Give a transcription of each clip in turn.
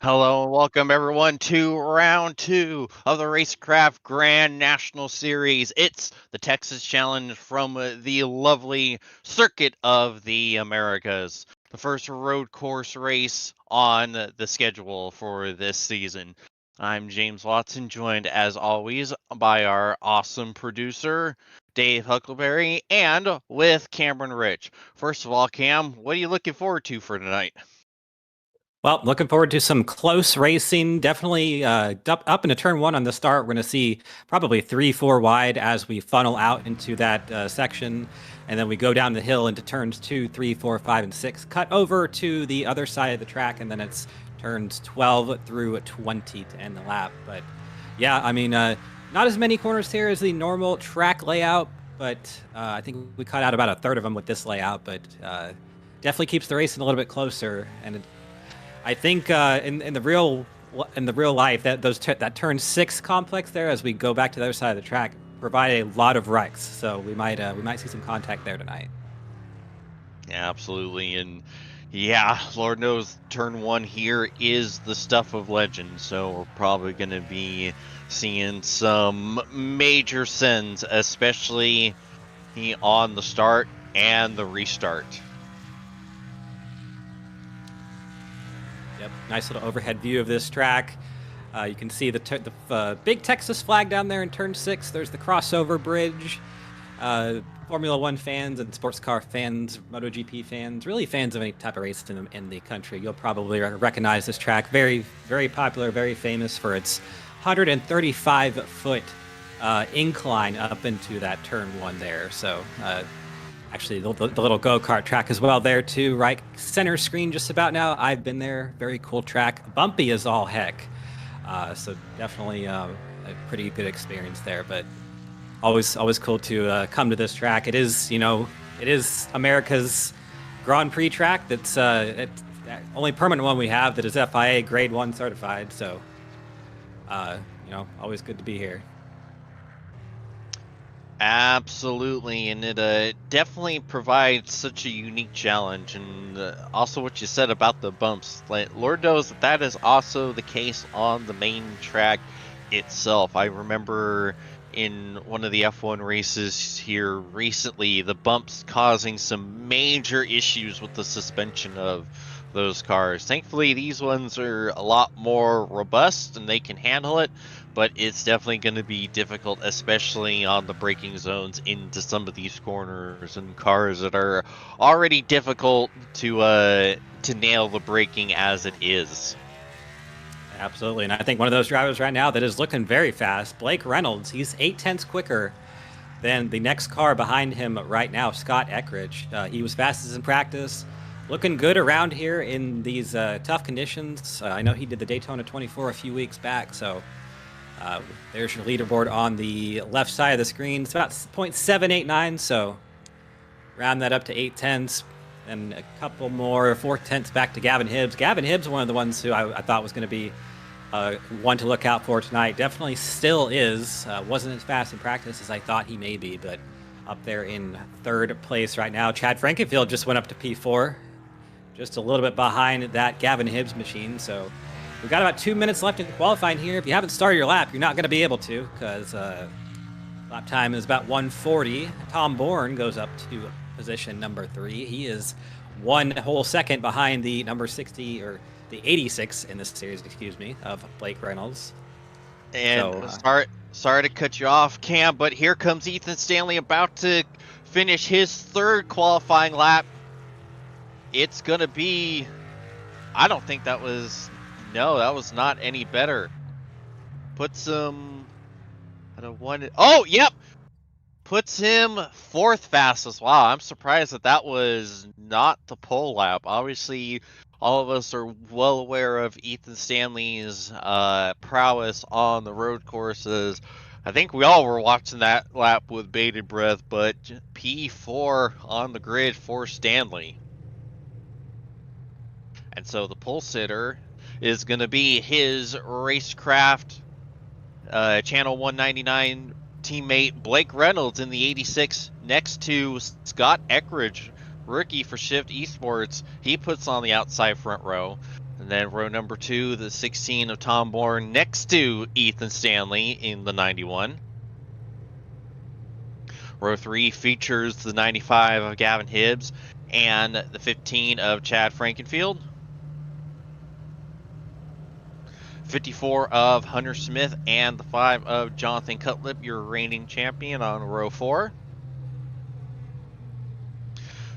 Hello and welcome everyone to round two of the Racecraft Grand National Series. It's the Texas Challenge from the lovely Circuit of the Americas. The first road course race on the schedule for this season. I'm James Watson, joined as always by our awesome producer, Dave Huckleberry, and with Cameron Rich. First of all, Cam, what are you looking forward to for tonight? Well, looking forward to some close racing. Definitely up into turn one on the start. We're going to see probably 3, 4 wide as we funnel out into that section. And then we go down the hill into turns 2, 3, 4, 5, and 6. Cut over to the other side of the track. And then it's turns 12 through 20 to end the lap. But yeah, I mean, not as many corners here as the normal track layout. But I think we cut out about a third of them with this layout. But definitely keeps the racing a little bit closer. And I think in the real life that turn 6 complex there as we go back to the other side of the track provide a lot of wrecks. So we might see some contact there tonight. Yeah, absolutely. And yeah, Lord knows turn one here is the stuff of legend. So we're probably going to be seeing some major sends, especially on the start and the restart. Yep, nice little overhead view of this track. You can see the big Texas flag down there in turn 6. There's the crossover bridge. Formula One fans and sports car fans, MotoGP fans, really fans of any type of race in the country, you'll probably recognize this track. Very, very popular, very famous for its 135-foot incline up into that turn 1 there. So actually, the little go-kart track as well there too, right center screen just about now. I've been there. Very cool track. Bumpy as all heck. So definitely a pretty good experience there. But always cool to come to this track. It is America's Grand Prix track. That's the only permanent one we have that is FIA Grade 1 certified. So always good to be here. Absolutely, and it definitely provides such a unique challenge, and also what you said about the bumps. Like, Lord knows that is also the case on the main track itself. I remember in one of the F1 races here recently, the bumps causing some major issues with the suspension of those cars. Thankfully, these ones are a lot more robust and they can handle it, but it's definitely going to be difficult, especially on the braking zones into some of these corners and cars that are already difficult to nail the braking as it is. Absolutely, and I think one of those drivers right now that is looking very fast, Blake Reynolds, he's 8/10 quicker than the next car behind him right now, Scott Eckridge. He was fastest in practice, looking good around here in these tough conditions. I know he did the Daytona 24 a few weeks back, so there's your leaderboard on the left side of the screen. It's about 0.789, so round that up to 8/10, and a couple more 4/10 back to Gavin Hibbs. Gavin Hibbs, one of the ones who I thought was going to be one to look out for tonight. Definitely still is. Wasn't as fast in practice as I thought he may be, but up there in 3rd place right now. Chad Frankenfield just went up to P4, just a little bit behind that Gavin Hibbs machine. So we've got about 2 minutes left in qualifying here. If you haven't started your lap, you're not going to be able to, because lap time is about 1:40. Tom Bourne goes up to position number 3. He is 1 whole second behind the number 60, or the 86 in this series, excuse me, of Blake Reynolds. And sorry to cut you off, Cam, but here comes Ethan Stanley about to finish his 3rd qualifying lap. It's gonna be, I don't think that was not any better. Puts him at a 1. Oh, yep. Puts him 4th fastest. Wow, I'm surprised that was not the pole lap. Obviously, all of us are well aware of Ethan Stanley's prowess on the road courses. I think we all were watching that lap with bated breath, but P4 on the grid for Stanley. And so the pole sitter is going to be his Racecraft Channel 199 teammate Blake Reynolds in the 86 next to Scott Eckridge, rookie for Shift Esports. He puts on the outside front row. And then row number 2, the 16 of Tom Bourne next to Ethan Stanley in the 91. Row 3 features the 95 of Gavin Hibbs and the 15 of Chad Frankenfield. 54 of Hunter Smith and the 5 of Jonathan Cutlip, your reigning champion on row 4.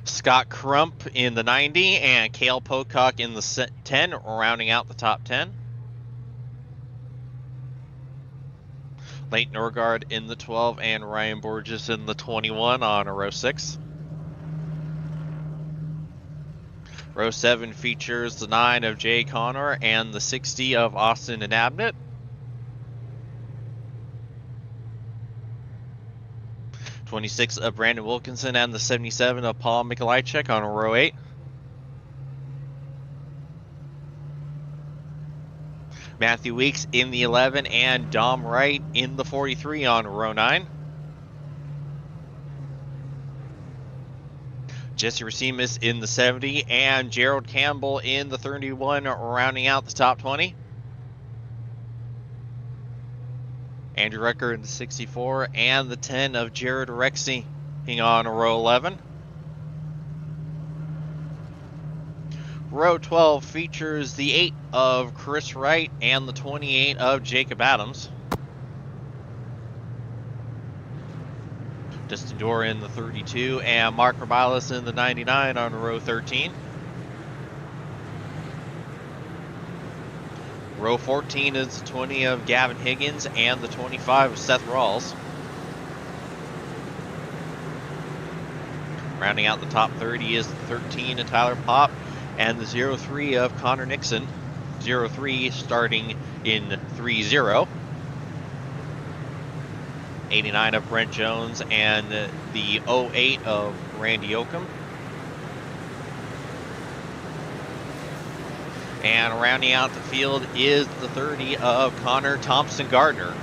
Scott Crump in the 90 and Cale Pocock in the 10, rounding out the top 10. Leighton Norgard in the 12 and Ryan Borges in the 21 on row 6. Row 7 features the 9 of Jay Connor and the 60 of Austin and Abnett. 26 of Brandon Wilkinson and the 77 of Paul Mikolajczyk on row 8. Matthew Weeks in the 11 and Dom Wright in the 43 on row 9. Jesse Racimus in the 70 and Gerald Campbell in the 31, rounding out the top 20. Andrew Rucker in the 64 and the 10 of Jared Rexy on row 11. Row 12 features the 8 of Chris Wright and the 28 of Jacob Adams. Justin Dorr in the 32 and Mark Rabalis in the 99 on row 13. Row 14 is the 20 of Gavin Higgins and the 25 of Seth Rawls. Rounding out the top 30 is the 13 of Tyler Popp and the 03 of Connor Nixon. 03 starting in 3-0. 89 of Brent Jones and the 08 of Randy Oakham. And rounding out the field is the 30 of Connor Thompson Gardner.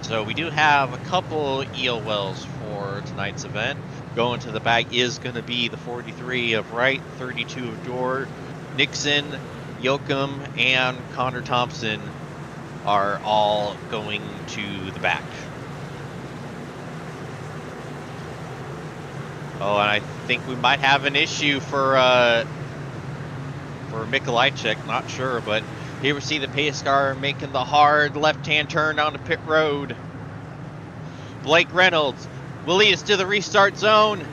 So we do have a couple EOLs for tonight's event. Going to the bag is going to be the 43 of Wright, 32 of Dorr, Nixon, Yoakum, and Connor Thompson are all going to the back. Oh, and I think we might have an issue for Mikolajczyk, not sure, but here we see the pace car making the hard left-hand turn onto pit road. Blake Reynolds will lead us to the restart zone.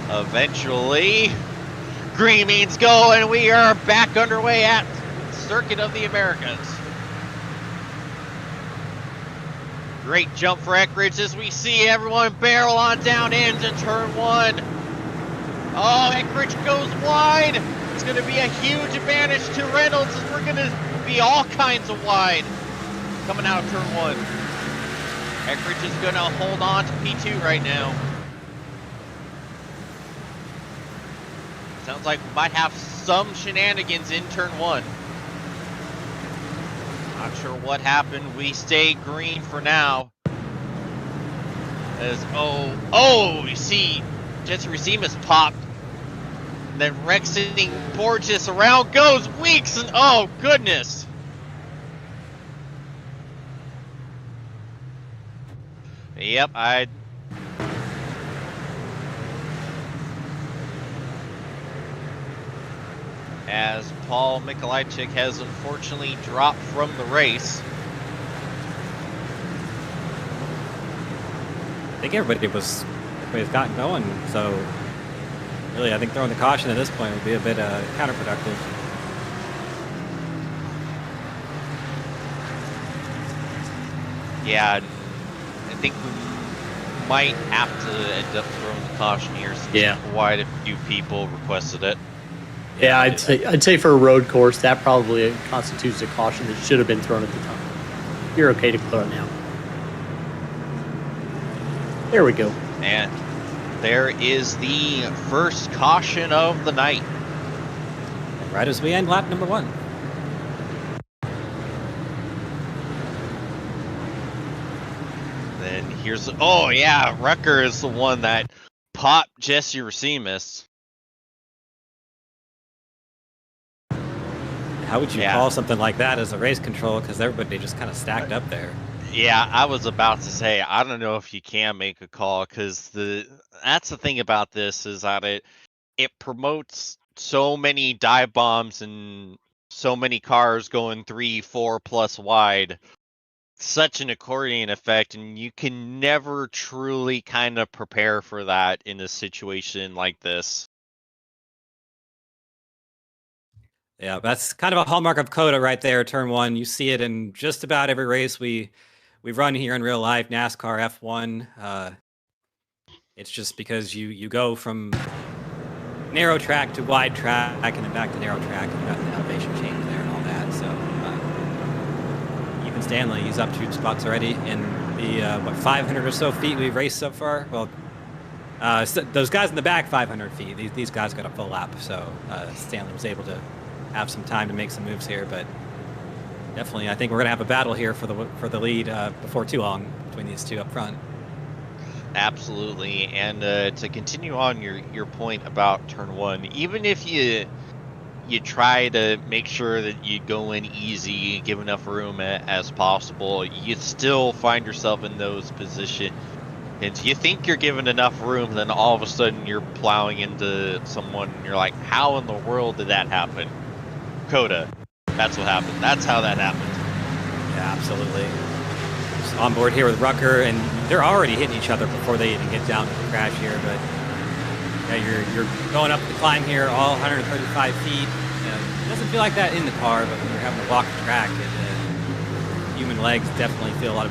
And eventually, green means go, and we are back underway at Circuit of the Americas. Great jump for Eckridge as we see everyone barrel on down into turn 1. Oh, Eckridge goes wide. It's going to be a huge advantage to Reynolds as we're going to be all kinds of wide coming out of turn 1. Eckridge is going to hold on to P2 right now. Sounds like we might have some shenanigans in turn 1. Not sure what happened. We stay green for now. As you see Jesse Racimus popped. And then Rexing Borges around goes Weeks, and oh goodness. Yep, as Paul Mikolajczyk has unfortunately dropped from the race. I think everybody's gotten going, so really I think throwing the caution at this point would be a bit counterproductive. Yeah, I think we might have to end up throwing the caution here since quite a few people requested it. Yeah, I'd say for a road course, that probably constitutes a caution that should have been thrown at the time. You're okay to clear it now. There we go. And there is the first caution of the night. Right as we end lap number 1. then here's, oh yeah, Rucker is the one that popped Jesse Racemus. How would you call something like that as a race control? Because everybody just kind of stacked up there. Yeah, I was about to say, I don't know if you can make a call, because that's the thing about this, is that it promotes so many dive bombs and so many cars going 3-4 plus wide, such an accordion effect, and you can never truly kind of prepare for that in a situation like this. Yeah, that's kind of a hallmark of COTA right there, turn one. You see it in just about every race we run here in real life, NASCAR, F1. It's just because you go from narrow track to wide track and then back to narrow track, and you got the elevation change there and all that. So even Stanley, he's up 2 spots already in the 500 or so feet we've raced so far. Well, so those guys in the back 500 feet, these guys got a full lap, so Stanley was able to have some time to make some moves here. But definitely, I think we're gonna have a battle here for the lead before too long between these two up front. Absolutely, and to continue on your point about turn one, even if you try to make sure that you go in easy, give enough room as possible, you still find yourself in those positions. And you think you're given enough room, then all of a sudden you're plowing into someone, and you're like, how in the world did that happen? COTA, that's what happened. That's how that happened. Yeah, absolutely. Just on board here with Rucker, and they're already hitting each other before they even get down to the crash here. But yeah, you're going up the climb here, all 135 feet. It doesn't feel like that in the car, but when you're having to walk the track, human legs definitely feel a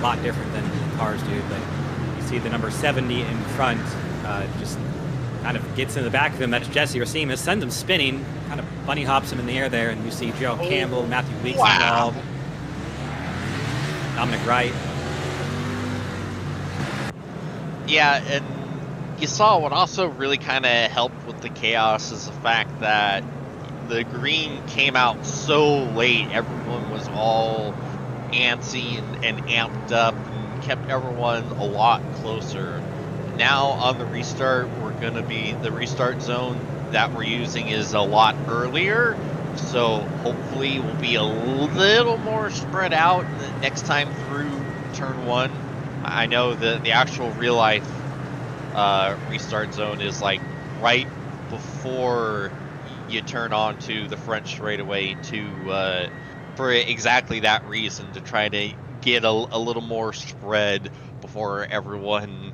lot different than cars do. But you see the number 70 in front, just kind of gets in the back of him. That's Jesse Racemus, sends him spinning, kind of bunny hops him in the air there, and you see Joe Campbell, Matthew Weeks involved, Dominic Wright. Yeah, and you saw what also really kind of helped with the chaos is the fact that the green came out so late. Everyone was all antsy and amped up and kept everyone a lot closer. Now on the restart, the restart zone that we're using is a lot earlier, so hopefully we'll be a little more spread out the next time through turn one. I know that the actual real life restart zone is like right before you turn on to the front straightaway for exactly that reason, to try to get a little more spread before everyone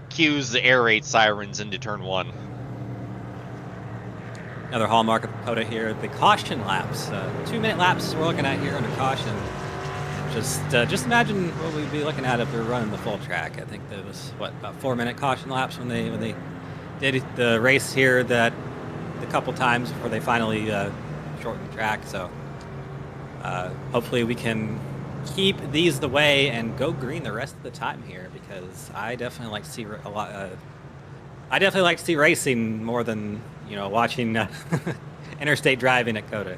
cues the air raid sirens into turn one. Another hallmark of COTA here, the caution laps. 2-minute laps we're looking at here under caution. Just imagine what we'd be looking at if we were running the full track. I think there was, about 4-minute caution laps when they did the race here, that a couple times before they finally shortened the track. So hopefully we can keep these the way and go green the rest of the time here, because I definitely like to see a lot. I definitely like to see racing more than watching interstate driving at COTA.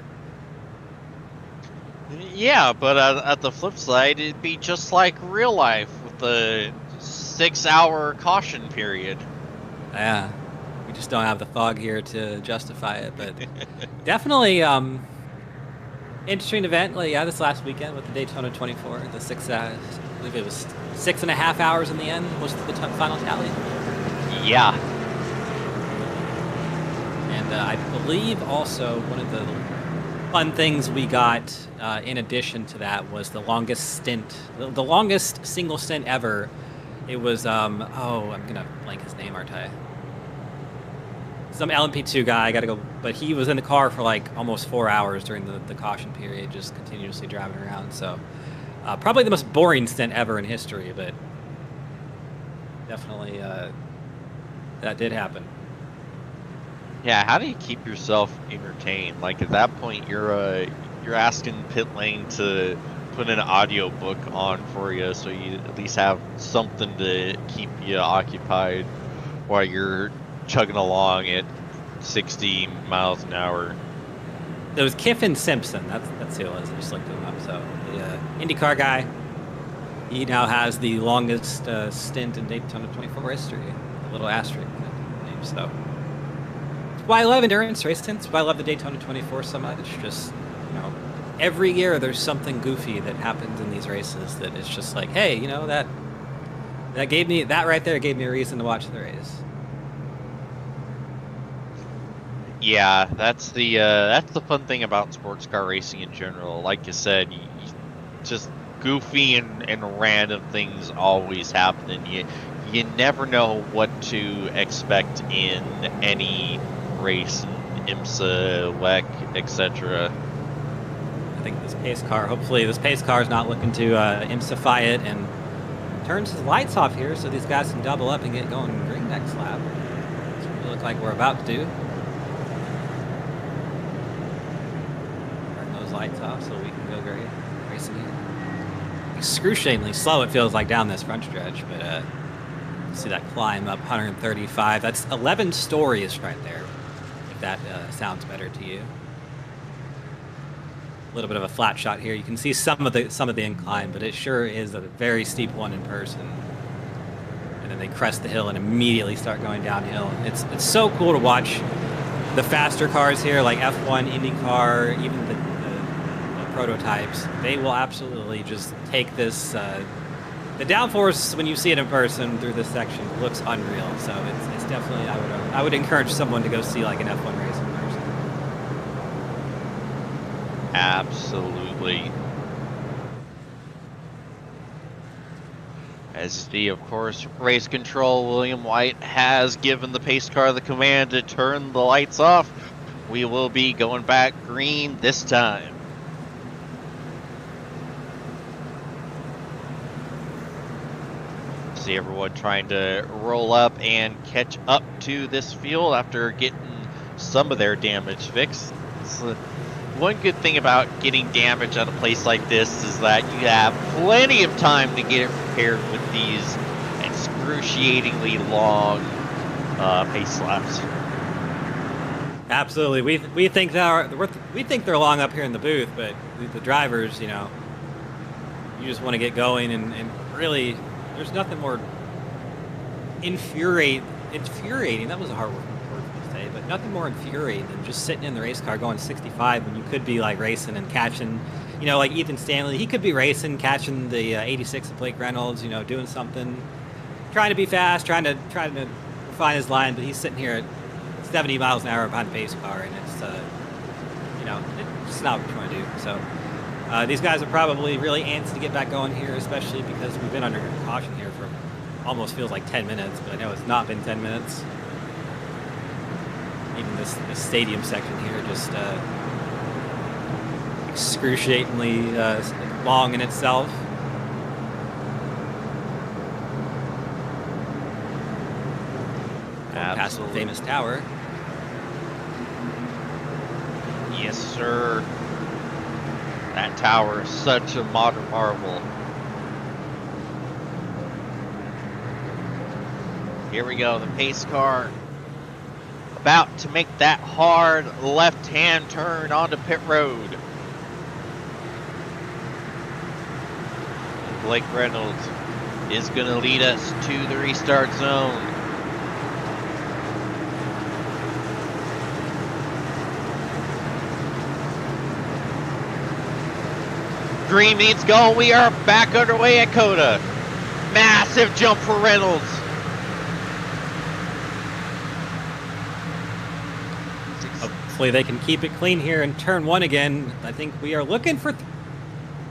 Yeah, but at the flip side, it'd be just like real life with the 6-hour caution period. Yeah, we just don't have the fog here to justify it, but definitely interesting event. This last weekend with the Daytona 24, I believe it was 6.5 hours in the end was the final tally. Yeah. And I believe also one of the fun things we got in addition to that was the longest stint, the longest single stint ever. It was, I'm going to blank his name, aren't I? Some LMP2 guy, I got to go, but he was in the car for like almost 4 hours during the caution period, just continuously driving around. So probably the most boring stint ever in history, but definitely that did happen. Yeah, how do you keep yourself entertained? Like, at that point, you're asking pit lane to put an audio book on for you, so you at least have something to keep you occupied while you're chugging along at 60 miles an hour. It was Kiffin Simpson. That's who it was. I just looked him up. So the IndyCar guy. He now has the longest stint in Daytona 24 history. A little asterisk name, so. That's why I love endurance racing. That's why I love the Daytona 24 so much. Just, every year there's something goofy that happens in these races that is just like, hey, that right there gave me a reason to watch the race. Yeah, that's the fun thing about sports car racing in general. Like you said, just goofy and random things always happen, and you never know what to expect in any race, IMSA, WEC, etc. I think hopefully this pace car is not looking to IMSA-fy it and turns his lights off here so these guys can double up and get going green next lap. That's what it looks like we're about to do. Turn those lights off so we can go racing here. Excruciatingly slow it feels like down this front stretch, but see that climb up 135. That's 11 stories right there, if that sounds better to you. A little bit of a flat shot here. You can see some of the incline, but it sure is a very steep one in person. And then they crest the hill and immediately start going downhill. It's so cool to watch the faster cars here, like F1, IndyCar, even the prototypes. They will absolutely just take this. The downforce when you see it in person through this section looks unreal. So it's definitely I would encourage someone to go see like an F1 race in person. Absolutely. As the, of course, race control, William White has given the pace car the command to turn the lights off. We will be going back green this time. See everyone trying to roll up and catch up to this field after getting some of their damage fixed. One good thing about getting damage at a place like this is that you have plenty of time to get it repaired with these excruciatingly long pace laps. Absolutely, we think they're long up here in the booth, but the drivers, you just want to get going, and really, there's nothing more infuriating. That was a hard word to say, but nothing more infuriating than just sitting in the race car going 65 when you could be like racing and catching, like Ethan Stanley. He could be racing, catching the 86 of Blake Reynolds, doing something, trying to be fast, trying to refine his line, but he's sitting here at 70 miles an hour behind the pace car, and it's it's not what you want to do. So these guys are probably really antsy to get back going here, especially because we've been under caution here for almost feels like 10 minutes, but I know it's not been 10 minutes. Even this stadium section here just excruciatingly long in itself. Past the famous tower. Yes, sir. That tower is such a modern marvel. Here we go, the pace car about to make that hard left-hand turn onto pit road. Blake Reynolds is going to lead us to the restart zone. Green means go. We are back underway at COTA. Massive jump for Reynolds. Hopefully they can keep it clean here in turn one again. I think we are looking for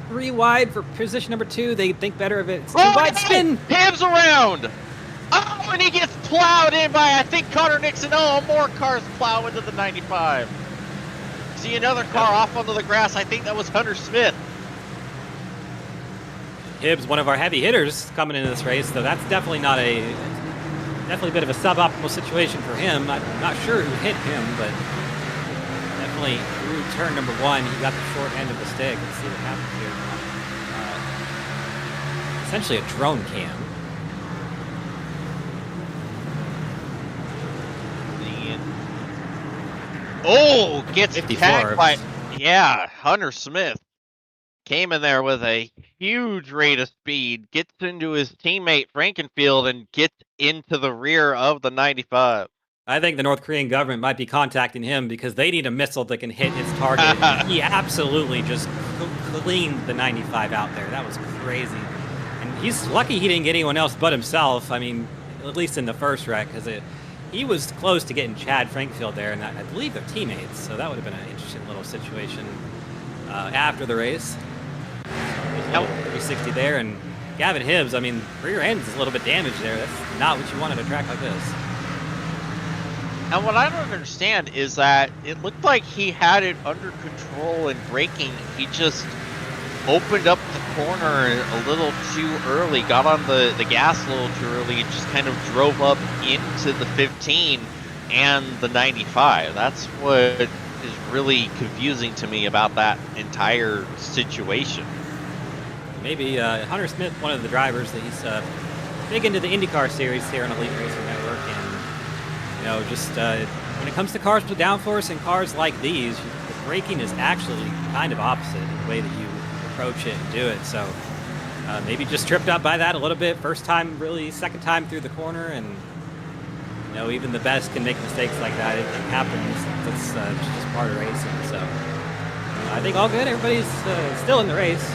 3 wide for position number 2. They think better of it. It's 2 wide spin. Hams around. Oh, and he gets plowed in by, I think, Connor Nixon. Oh, more cars plow into the 95. See another car off onto the grass. I think that was Hunter Smith. Hibbs, one of our heavy hitters coming into this race, so that's definitely definitely a bit of a suboptimal situation for him. I'm not sure who hit him, but definitely through turn number 1, he got the short end of the stick. Let's see what happens here. Essentially a drone cam. Oh, gets tagged by, Hunter Smith. Came in there with a huge rate of speed, gets into his teammate Frankenfield, and gets into the rear of the 95. I think the North Korean government might be contacting him because they need a missile that can hit its target. He absolutely just cleaned the 95 out there. That was crazy. And he's lucky he didn't get anyone else but himself. I mean, at least in the first wreck, because he was close to getting Chad Frankfield there, and I believe they're teammates, so that would have been an interesting little situation after the race. There's a little 360 there, and Gavin Hibbs, I mean, rear end's a little bit damaged there. That's not what you want at a track like this. And what I don't understand is that it looked like he had it under control and braking. He just opened up the corner a little too early, got on the gas a little too early, and just kind of drove up into the 15 and the 95. That's what is really confusing to me about that entire situation. Maybe Hunter Smith, one of the drivers, that he's big into the IndyCar series here on Elite Racing Network, and just when it comes to cars with downforce and cars like these, the braking is actually kind of opposite in the way that you approach it and do it. So maybe just tripped up by that a little bit. First time, really, second time through the corner, and even the best can make mistakes like that. It happens. It's just part of racing. So I think all good. Everybody's still in the race.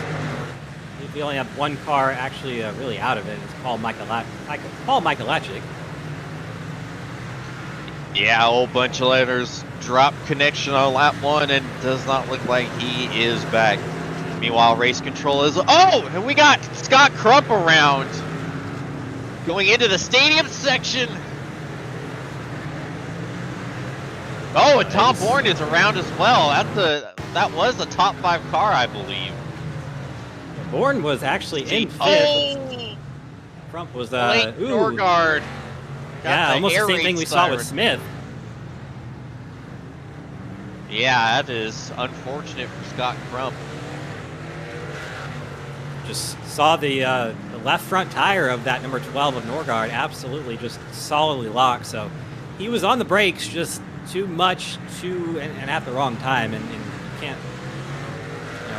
We only have one car actually really out of it. It's Paul Michalachik. Yeah, a whole bunch of letters. Drop connection on lap 1 and does not look like he is back. Meanwhile, race control is... Oh! And we got Scott Crump around. Going into the stadium section. Oh, and Tom Bourne is around as well. That was a top 5 car, I believe. Bourne was actually in fifth. Oh! Crump was... Norgard. Yeah, almost the same thing we saw with Smith. Yeah, that is unfortunate for Scott Crump. Just saw the left front tire of that number 12 of Norgard absolutely just solidly locked. So he was on the brakes just too much, and at the wrong time. And you can't,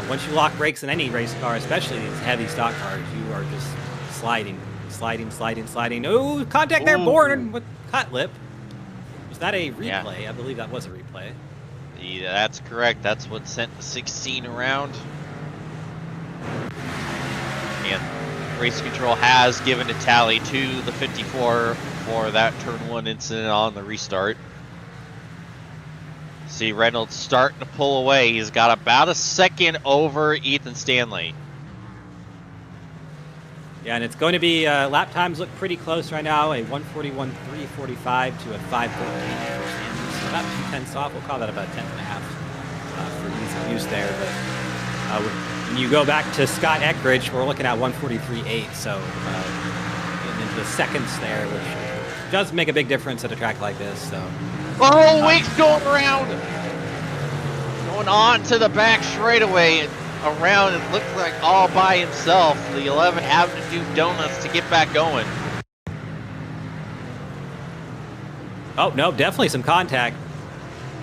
once you lock brakes in any race car, especially these heavy stock cars, you are just sliding. Oh, contact there, Bourne with cut lip. Was that a replay? Yeah. I believe that was a replay. Yeah, that's correct. That's what sent the 16 around. And race control has given a tally to the 54 for that turn 1 incident on the restart. See Reynolds starting to pull away. He's got about a second over Ethan Stanley. Yeah, and it's going to be lap times look pretty close right now. A 1:41.345 to a 5:13 for Stanley. So about 2 tenths off. We'll call that about a 10.5 for ease of use there. But when you go back to Scott Eckridge, we're looking at 1:43.8. So getting into the seconds there, which does make a big difference at a track like this. So. Oh, Weeks going around, going on to the back straightaway. Around, it looked like all by himself. The 11 having to do donuts to get back going. Oh, no, definitely some contact.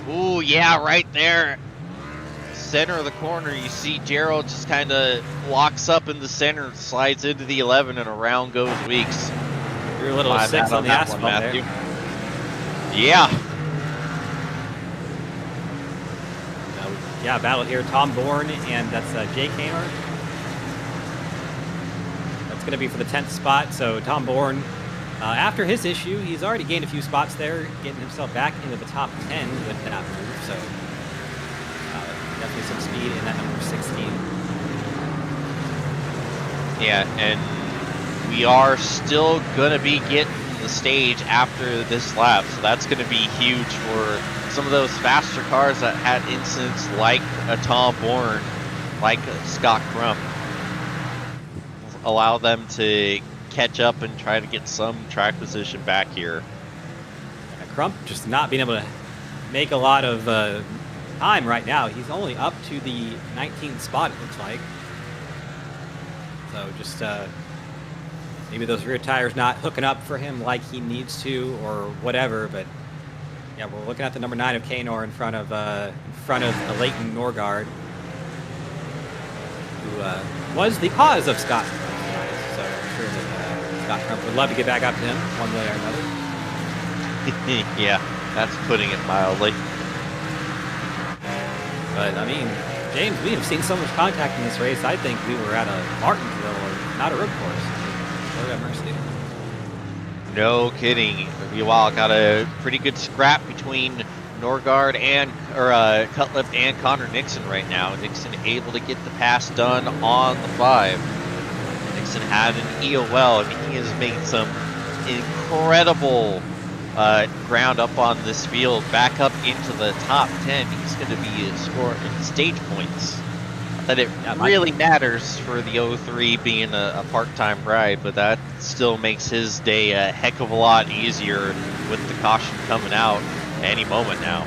Ooh, yeah, right there. Center of the corner, you see Gerald just kind of locks up in the center, slides into the 11, and around goes Weeks. You're a little 6 on the asphalt there. Yeah. Yeah, battle here. Tom Bourne, and that's Jay Kaner. That's going to be for the 10th spot. So Tom Bourne, after his issue, he's already gained a few spots there, getting himself back into the top 10 with that move. So definitely some speed in that number 16. Yeah, and we are still going to be getting the stage after this lap. So that's going to be huge for some of those faster cars that had incidents like a Tom Bourne, like Scott Crump. Allow them to catch up and try to get some track position back here. And Crump just not being able to make a lot of time right now. He's only up to the 19th spot, it looks like. So just maybe those rear tires not hooking up for him like he needs to or whatever, but yeah, we're looking at the number 9 of Kanor in front of Leighton Norgard, who who was the cause of Scott's demise. So I'm sure that Scott Crump would love to get back up to him one way or another. Yeah, that's putting it mildly. But, I mean, James, we have seen so much contact in this race. I think we were at a Martinsville or not a road course. Lord have mercy. No kidding. Ewald got a pretty good scrap between Norgard and Cutlip and Connor Nixon right now. Nixon able to get the pass done on the 5. Nixon had an EOL. I mean, he has made some incredible ground up on this field, back up into the top 10. He's going to be scoring stage points. That it really matters for the 03 being a part-time ride, but that still makes his day a heck of a lot easier with the caution coming out any moment now.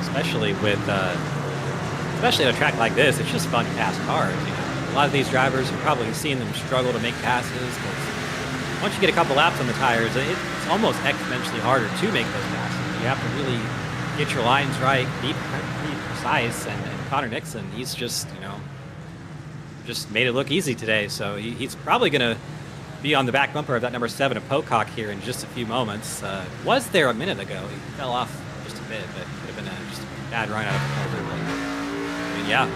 Especially at a track like this, it's just fun to pass cars. You know, a lot of these drivers, you're probably seeing them struggle to make passes. Because once you get a couple laps on the tires, it's almost exponentially harder to make those passes. You have to really get your lines right, be precise, and Connor Nixon, he's just, just made it look easy today. So he's probably going to be on the back bumper of that number 7 of Pocock here in just a few moments. Was there a minute ago. He fell off just a bit, but could have been just a bad run out of the corner. But, I mean, yeah,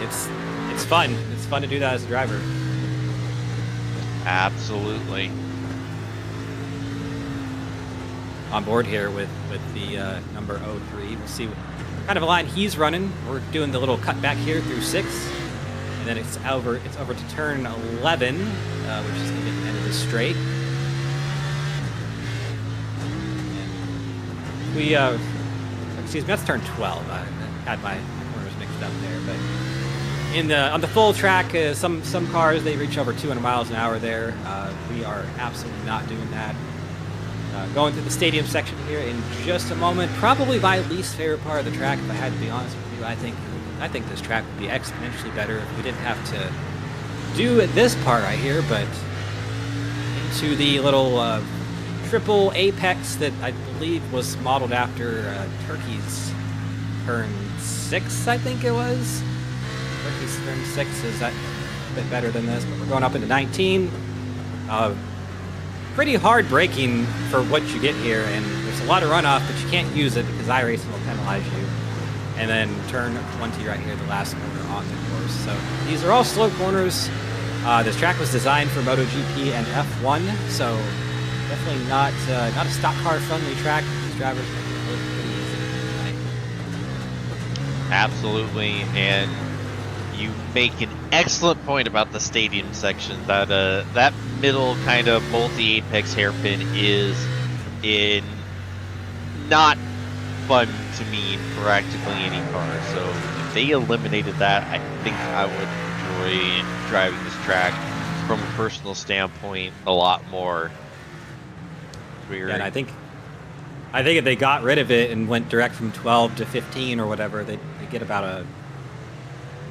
it's fun. It's fun to do that as a driver. Absolutely. On board here with the number 03. We'll see what kind of a line he's running. We're doing the little cut back here through 6, and then it's over to turn 11, which is going to be the end of the straight. And we, excuse me, that's turn 12. I had my corners mixed up there, but on the full track, some cars they reach over 200 miles an hour there. We are absolutely not doing that. Going through the stadium section here in just a moment. Probably my least favorite part of the track, if I had to be honest with you. I think this track would be exponentially better if we didn't have to do this part right here, but into the little triple apex that I believe was modeled after Turkey's turn 6, I think it was. Turkey's turn 6 is a bit better than this, but we're going up into 19. Pretty hard braking for what you get here, and there's a lot of runoff, but you can't use it because iRacing will penalize you. And then turn 20 right here, the last corner on the course. So these are all slow corners. This track was designed for MotoGP and F1, so definitely not a stock car friendly track. These drivers make it look pretty easy tonight. Absolutely, and you make an excellent point about the stadium section. That middle kind of multi-apex hairpin is not fun to me in practically any car. So if they eliminated that, I think I would enjoy driving this track from a personal standpoint a lot more. Yeah, and I think if they got rid of it and went direct from 12 to 15 or whatever, they'd get about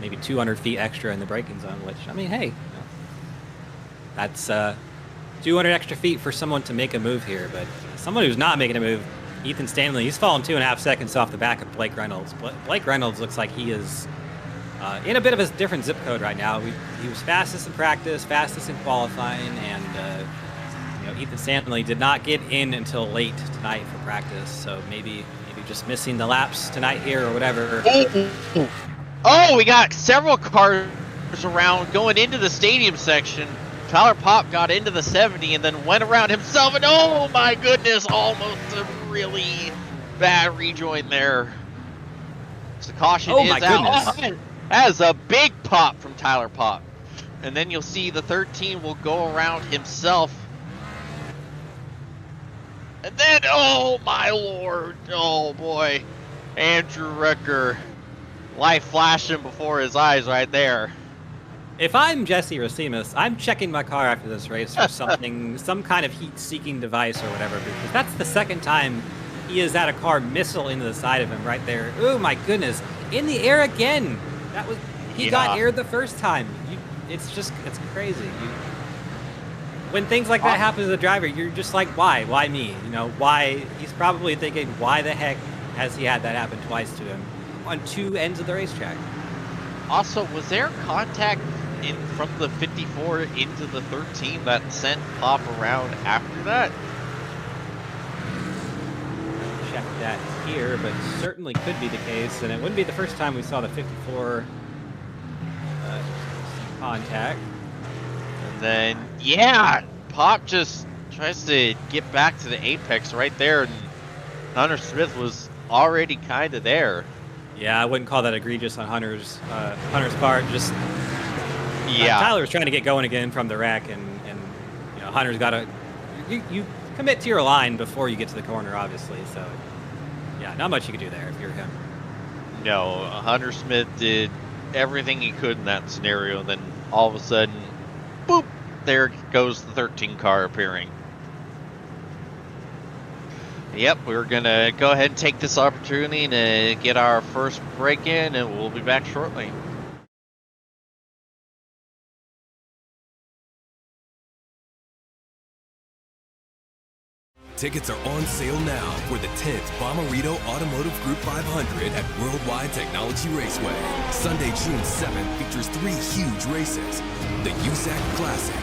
maybe 200 feet extra in the braking zone, which, I mean, hey, that's 200 extra feet for someone to make a move here. But someone who's not making a move, Ethan Stanley, he's fallen 2.5 seconds off the back of Blake Reynolds. Blake Reynolds looks like he is in a bit of a different zip code right now. He was fastest in practice, fastest in qualifying, and Ethan Stanley did not get in until late tonight for practice. So maybe just missing the laps tonight here or whatever. Oh, we got several cars around going into the stadium section. Tyler Popp got into the 70 and then went around himself, and oh my goodness, almost a really bad rejoin there. So the caution is out. Oh, that is a big pop from Tyler Popp. And then you'll see the 13 will go around himself. And then, oh my lord, oh boy, Andrew Rucker. Life flashing before his eyes right there. If I'm Jesse Racines, I'm checking my car after this race for something, some kind of heat-seeking device or whatever, because that's the second time he has had a car missile into the side of him right there. Oh my goodness, in the air again. He got aired the first time. It's crazy. When things like that happen as a driver, you're just like, why? Why me? Why? He's probably thinking, why the heck has he had that happen twice to him on two ends of the racetrack? Also, was there contact in from the 54 into the 13 that sent Pop around after that? Check that here, but certainly could be the case, and it wouldn't be the first time we saw the 54 contact. And then, yeah, Pop just tries to get back to the apex right there, and Hunter Smith was already kind of there. Yeah, I wouldn't call that egregious on Hunter's part. Just yeah, Tyler was trying to get going again from the wreck, and you know, Hunter's got to you commit to your line before you get to the corner, obviously. So yeah, not much you could do there if you're him. No, Hunter Smith did everything he could in that scenario. Then all of a sudden, boop, there goes the 13 car appearing. Yep, we're going to go ahead and take this opportunity to get our first break in, and we'll be back shortly. Tickets are on sale now for the 10th Bommarito Automotive Group 500 at Worldwide Technology Raceway. Sunday, June 7th features 3 huge races. The USAC Classic,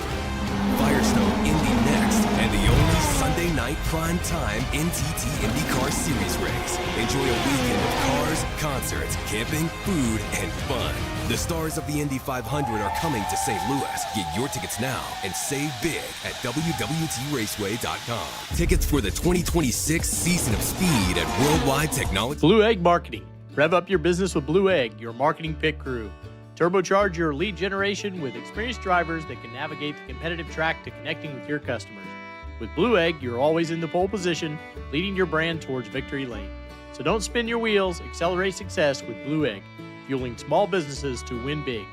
Firestone Indy Next, and the only Sunday night prime time NTT IndyCar Series race. Enjoy a weekend of cars, concerts, camping, food, and fun. The stars of the Indy 500 are coming to St. Louis. Get your tickets now and save big at www.raceway.com. Tickets for the 2026 season of speed at Worldwide Technology. Blue Egg Marketing. Rev up your business with Blue Egg, your marketing pit crew. Turbocharge your lead generation with experienced drivers that can navigate the competitive track to connecting with your customers. With Blue Egg, you're always in the pole position, leading your brand towards victory lane. So don't spin your wheels, accelerate success with Blue Egg, fueling small businesses to win big.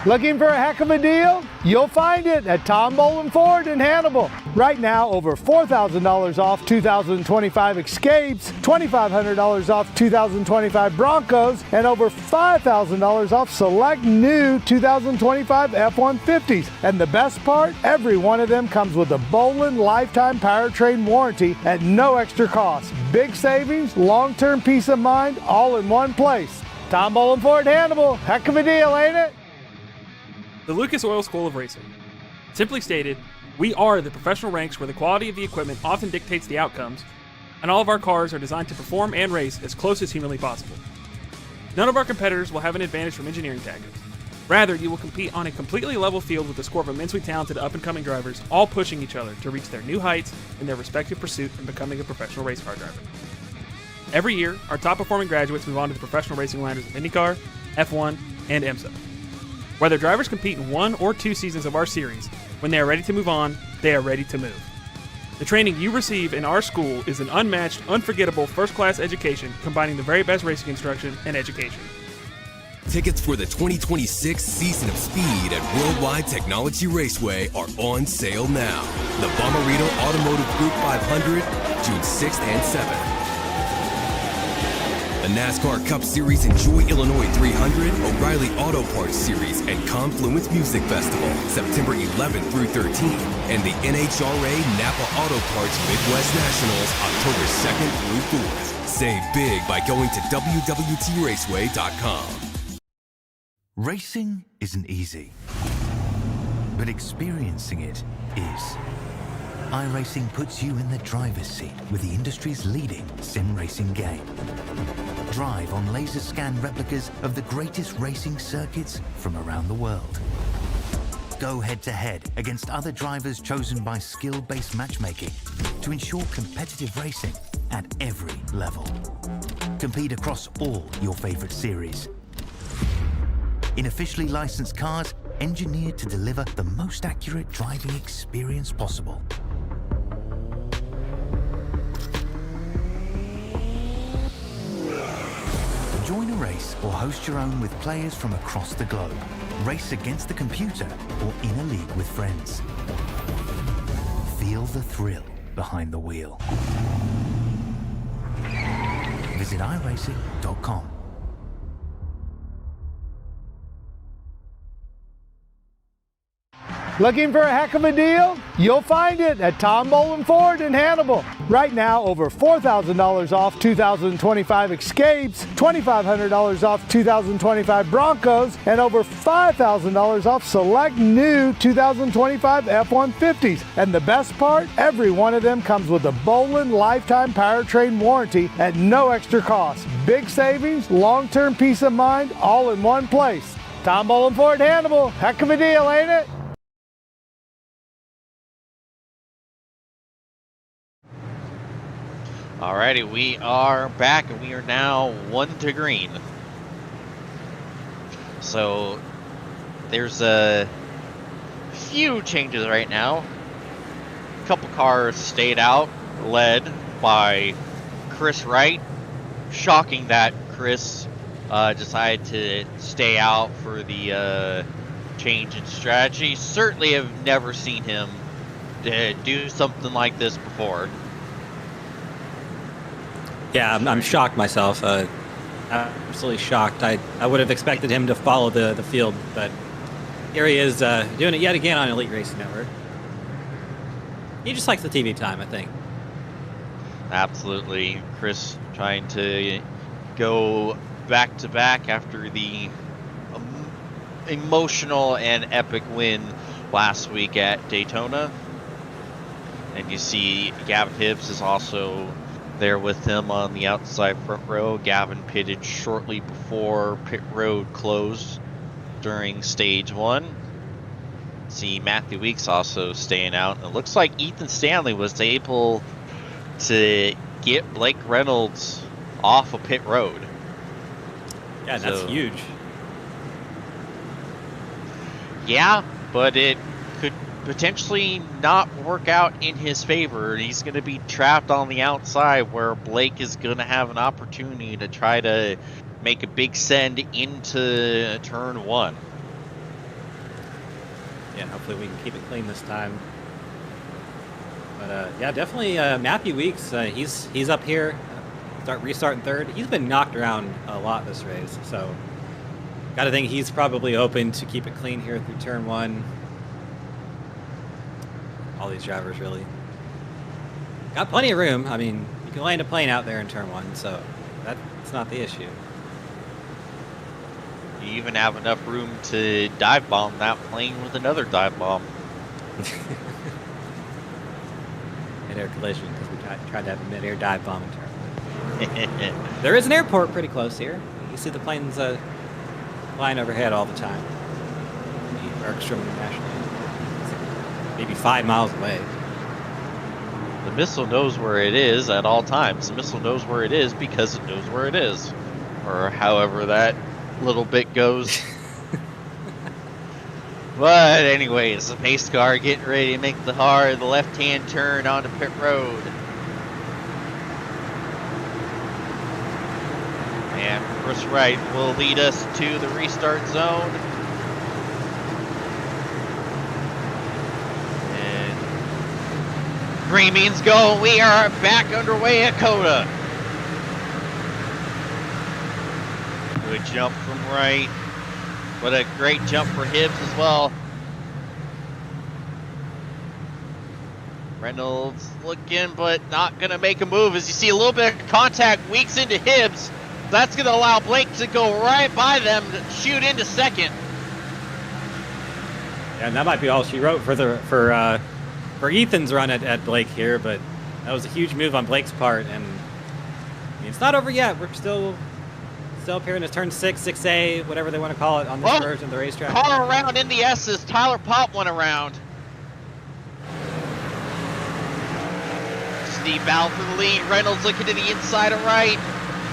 Looking for a heck of a deal? You'll find it at Tom Bolin Ford in Hannibal. Right now, over $4,000 off 2025 Escapes, $2,500 off 2025 Broncos, and over $5,000 off select new 2025 F-150s. And the best part? Every one of them comes with a Bolin lifetime powertrain warranty at no extra cost. Big savings, long-term peace of mind, all in one place. Tom Bolin Ford Hannibal. Heck of a deal, ain't it? The Lucas Oil School of Racing. Simply stated, we are the professional ranks where the quality of the equipment often dictates the outcomes, and all of our cars are designed to perform and race as close as humanly possible. None of our competitors will have an advantage from engineering tactics. Rather, you will compete on a completely level field with a score of immensely talented up-and-coming drivers, all pushing each other to reach their new heights in their respective pursuit in becoming a professional race car driver. Every year, our top-performing graduates move on to the professional racing ladders of IndyCar, F1, and IMSA. Whether drivers compete in 1 or 2 seasons of our series, when they are ready to move on, they are ready to move. The training you receive in our school is an unmatched, unforgettable, first-class education combining the very best racing instruction and education. Tickets for the 2026 season of speed at Worldwide Technology Raceway are on sale now. The Bommarito Automotive Group 500, June 6th and 7th. The NASCAR Cup Series Enjoy Illinois 300, O'Reilly Auto Parts Series, and Confluence Music Festival, September 11th through 13th, and the NHRA Napa Auto Parts Midwest Nationals, October 2nd through 4th. Save big by going to www.raceway.com. Racing isn't easy, but experiencing it is. iRacing puts you in the driver's seat with the industry's leading sim racing game. Drive on laser scan replicas of the greatest racing circuits from around the world. Go head-to-head against other drivers chosen by skill-based matchmaking to ensure competitive racing at every level. Compete across all your favorite series. In officially licensed cars, engineered to deliver the most accurate driving experience possible. Join a race or host your own with players from across the globe. Race against the computer or in a league with friends. Feel the thrill behind the wheel. Visit iRacing.com. Looking for a heck of a deal? You'll find it at Tom Bolin Ford in Hannibal. Right now, over $4,000 off 2025 Escapes, $2,500 off 2025 Broncos, and over $5,000 off select new 2025 F-150s. And the best part, every one of them comes with a Bolin lifetime powertrain warranty at no extra cost. Big savings, long-term peace of mind, all in one place. Tom Bolin Ford Hannibal. Heck of a deal, ain't it? Alrighty, we are back, and we are now 1 to green. So there's a few changes right now. A couple cars stayed out, led by Chris Wright. Shocking that Chris decided to stay out for the change in strategy. Certainly have never seen him do something like this before. Yeah, I'm shocked myself. Absolutely shocked. I would have expected him to follow the field, but here he is doing it yet again on Elite Racing Network. He just likes the TV time, I think. Absolutely. Chris trying to go back to back after the emotional and epic win last week at Daytona. And you see Gavin Hibbs is also there with him on the outside front row. Gavin pitted shortly before pit road closed during stage 1. See Matthew Weeks also staying out. It looks like Ethan Stanley was able to get Blake Reynolds off of pit road. Yeah, that's huge. Yeah, but it could potentially not work out in his favor. He's going to be trapped on the outside where Blake is going to have an opportunity to try to make a big send into turn 1. Yeah, hopefully we can keep it clean this time. But yeah, definitely Matthew Weeks, he's up here, restarting third. He's been knocked around a lot this race, so got to think he's probably hoping to keep it clean here through turn 1. All these drivers really got plenty of room. I mean, you can land a plane out there in turn 1, so that's not the issue. You even have enough room to dive bomb that plane with another dive bomb. Mid-air collision, because we tried to have a mid-air dive bomb in turn 1. There is an airport pretty close here. You see the planes flying overhead all the time. The Bergstrom International. Maybe 5 miles away. The missile knows where it is at all times. The missile knows where it is because it knows where it is. Or however that little bit goes. But anyways, the pace car getting ready to make the left-hand turn onto pit road. And Chris Wright will lead us to the restart zone. Green means go. We are back underway at Coda. Good jump from Wright. What a great jump for Hibbs as well. Reynolds looking, but not going to make a move. As you see a little bit of contact, Weeks into Hibbs. That's going to allow Blake to go right by them to shoot into second. Yeah, and that might be all she wrote for Ethan's run at Blake here, but that was a huge move on Blake's part, and I mean, it's not over yet. We're still up here in the turn 6, 6A, whatever they want to call it on this version of the racetrack. Car around in the S's. Tyler Pop went around. Steve battle for the lead. Reynolds looking to the inside of Wright.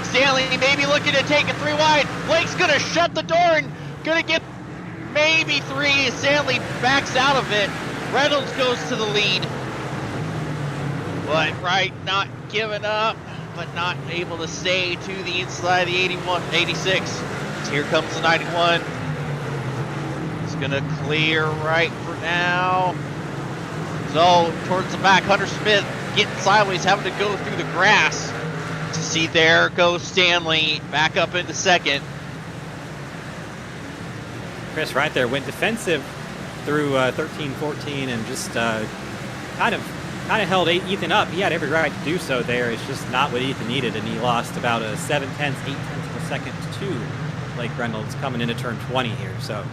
Stanley maybe looking to take it 3 wide. Blake's going to shut the door and going to get maybe 3. Stanley backs out of it. Reynolds goes to the lead. But Wright not giving up, but not able to stay to the inside of the 86. So here comes the 91. It's going to clear Wright for now. So towards the back, Hunter Smith getting sideways, having to go through the grass. To see there goes Stanley back up into second. Chris right there went defensive through 13, 14, and just kind of held Ethan up. He had every right to do so there. It's just not what Ethan needed, and he lost about a 7/10, 8/10 of a second to Blake Reynolds coming into turn 20 here. So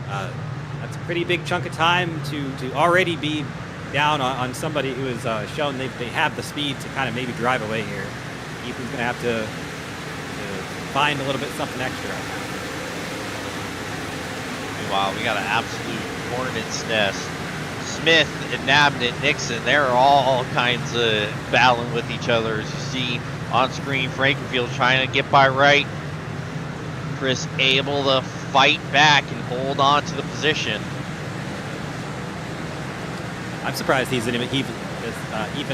that's a pretty big chunk of time to already be down on somebody who has shown they have the speed to kind of maybe drive away here. Ethan's going to have to find a little bit something extra. Meanwhile, we got an absolute hornet's nest. Smith and Nabnett, Nixon, they're all kinds of battling with each other. As you see on screen, Frankenfield trying to get by right. Chris able to fight back and hold on to the position. I'm surprised he's even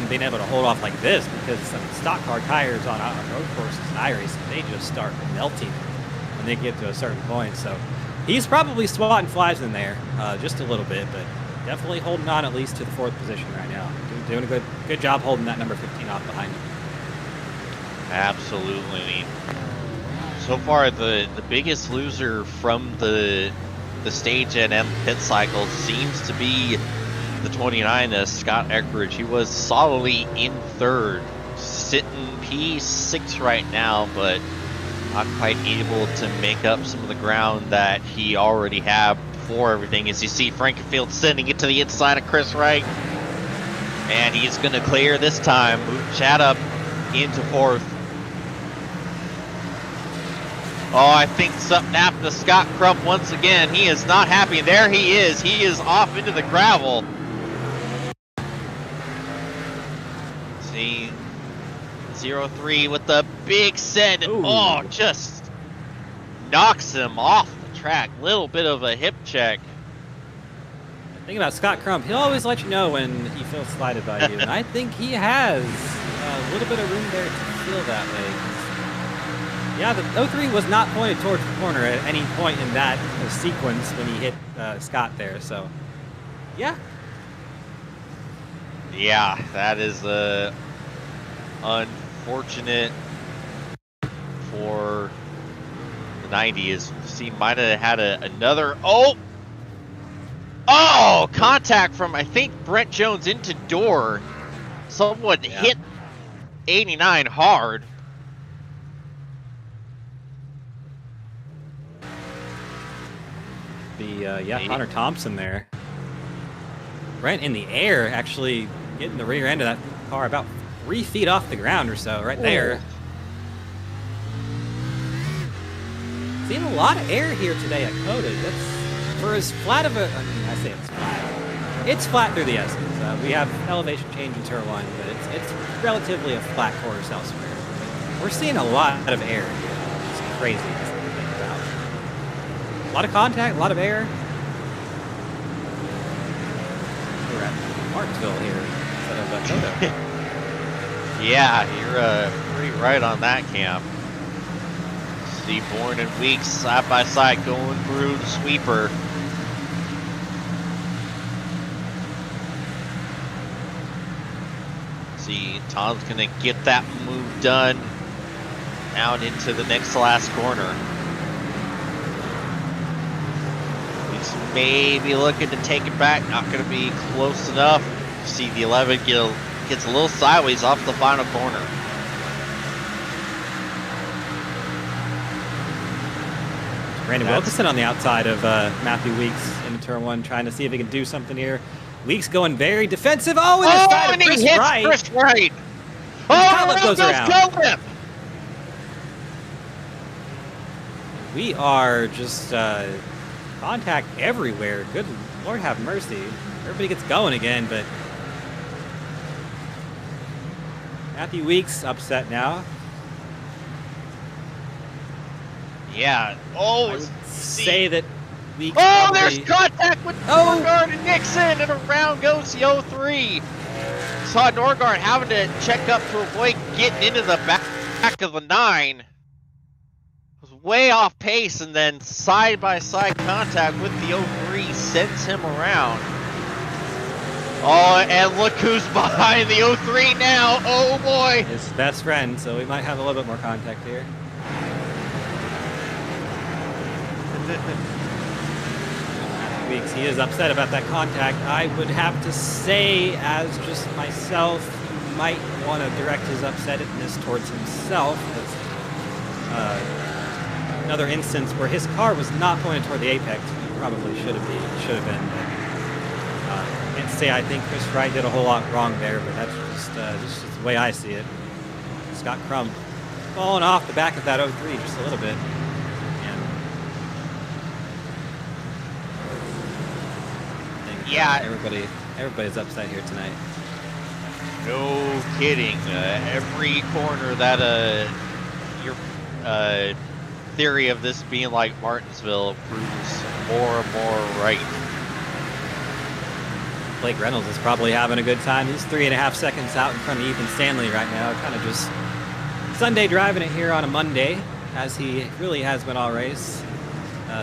been able to hold off like this, because some stock car tires on road courses and iRacing, they just start melting when they get to a certain point. So he's probably swatting flies in there just a little bit, but definitely holding on at least to the 4th position right now. Doing a good job holding that number 15 off behind him. Absolutely. So far, the biggest loser from the stage and pit cycle seems to be the 29, Scott Eckridge. He was solidly in 3rd, sitting P6 right now, but not quite able to make up some of the ground that he already had before everything. As you see Frankenfield sending it to the inside of Chris Wright, and he's going to clear this time. Move Chad up into 4th. Oh, I think something happened to Scott Crump once again. He is not happy. There he is. He is off into the gravel. See, 0-3 with the big send. Ooh. Oh, just knocks him off the track. Little bit of a hip check. The thing about Scott Crump, he'll always let you know when he feels slighted by you, and I think he has a little bit of room there to feel that way. Yeah, the 0-3 was not pointed towards the corner at any point in that sequence when he hit Scott there, so yeah. Yeah, that is unfortunate for the 90s. See, might have had another. Oh, contact from, I think, Brent Jones into door. Someone hit 89 hard. Connor Thompson there. Brent in the air, actually getting the rear end of that car about 3 feet off the ground or so, right there. Seeing a lot of air here today at COTA. That's for as flat of a. I mean, I say it's flat. It's flat through the S's. We have elevation change in turn 1, but it's relatively a flat course elsewhere. We're seeing a lot of air here. It's crazy to think about. A lot of contact, a lot of air. We're at Martinsville here instead of COTA. Yeah, you're pretty right on that, Cam. See Bourne and Weeks side by side going through the sweeper. See, Tom's gonna get that move done out into the next to last corner. He's maybe looking to take it back, not gonna be close enough. See the 11 gets a little sideways off the final corner. Brandon Wilkinson on the outside of Matthew Weeks in turn 1, trying to see if he can do something here. Weeks going very defensive. Oh, and the side of Chris Wright. Chris Wright. Oh, goes around. We are just contact everywhere. Good Lord have mercy. Everybody gets going again, but Matthew Weeks upset now. Yeah. Oh, I would say that Weeks. Oh, probably... there's contact with Norgard and Nixon, and around goes the 0-3. Saw Norgard having to check up to avoid getting into the back of the 9. Was way off pace, and then side-by-side contact with the 0-3 sends him around. Oh, and look who's behind the 0-3 now. Oh boy. His best friend, so we might have a little bit more contact here. Weeks. He is upset about that contact. I would have to say, as just myself, he might want to direct his upsetness towards himself. Another instance where his car was not pointed toward the apex. He probably should have been. I can't say I think Chris Wright did a whole lot wrong there, but that's just the way I see it. Scott Crump falling off the back of that 03 just a little bit. And I think, everybody's upset here tonight. No kidding. Every corner that your theory of this being like Martinsville proves more and more right. Blake Reynolds is probably having a good time. He's 3.5 seconds out in front of Ethan Stanley right now. Kind of just Sunday driving it here on a Monday, as he really has been all race.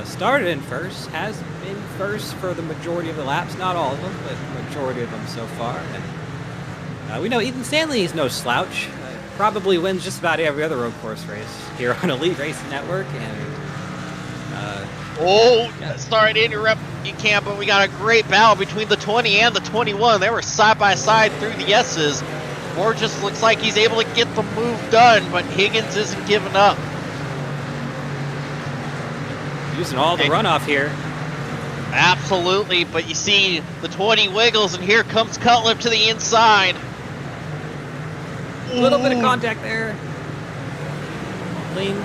Started in first, has been first for the majority of the laps. Not all of them, but the majority of them so far. And we know Ethan Stanley is no slouch. Probably wins just about every other road course race here on Elite Racing Network. And sorry to interrupt you, Cam, but we got a great battle between the 20 and the 21. They were side by side through the S's. Moore just looks like he's able to get the move done, but Higgins isn't giving up. Using all the runoff here. Absolutely, but you see the 20 wiggles, and here comes Cutlip to the inside. A little bit of contact there. Lean.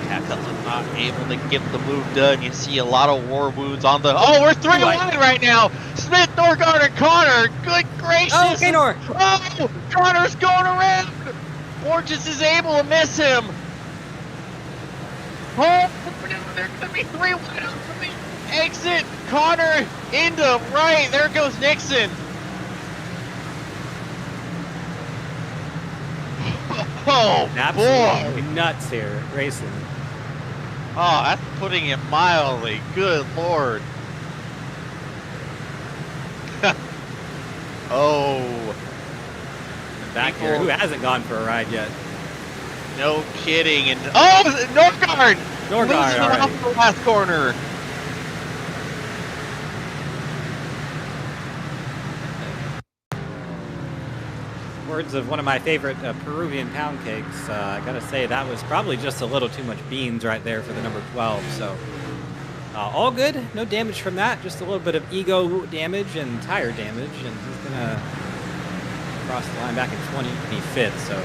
Yeah, Cutlip not able to get the move done. You see a lot of war wounds on the... Oh, we're 3 wide right now. Smith, Norgard, and Connor. Good gracious. Oh, okay, Nor. Oh, Connor's going around. Borges is able to miss him. Oh, there's going to be 3 wide out from the exit. Connor into right. There goes Nixon. Oh, absolutely boy. Nuts here, racing. Oh, that's putting it mildly. Good Lord. Oh. Back here, who hasn't gone for a ride yet? No kidding. And Norgard! Norgard, all right. Off the last corner. Words of one of my favorite Peruvian pound cakes. I gotta say, that was probably just a little too much beans right there for the number 12. So, all good. No damage from that. Just a little bit of ego damage and tire damage. And he's gonna cross the line back in 25th. So,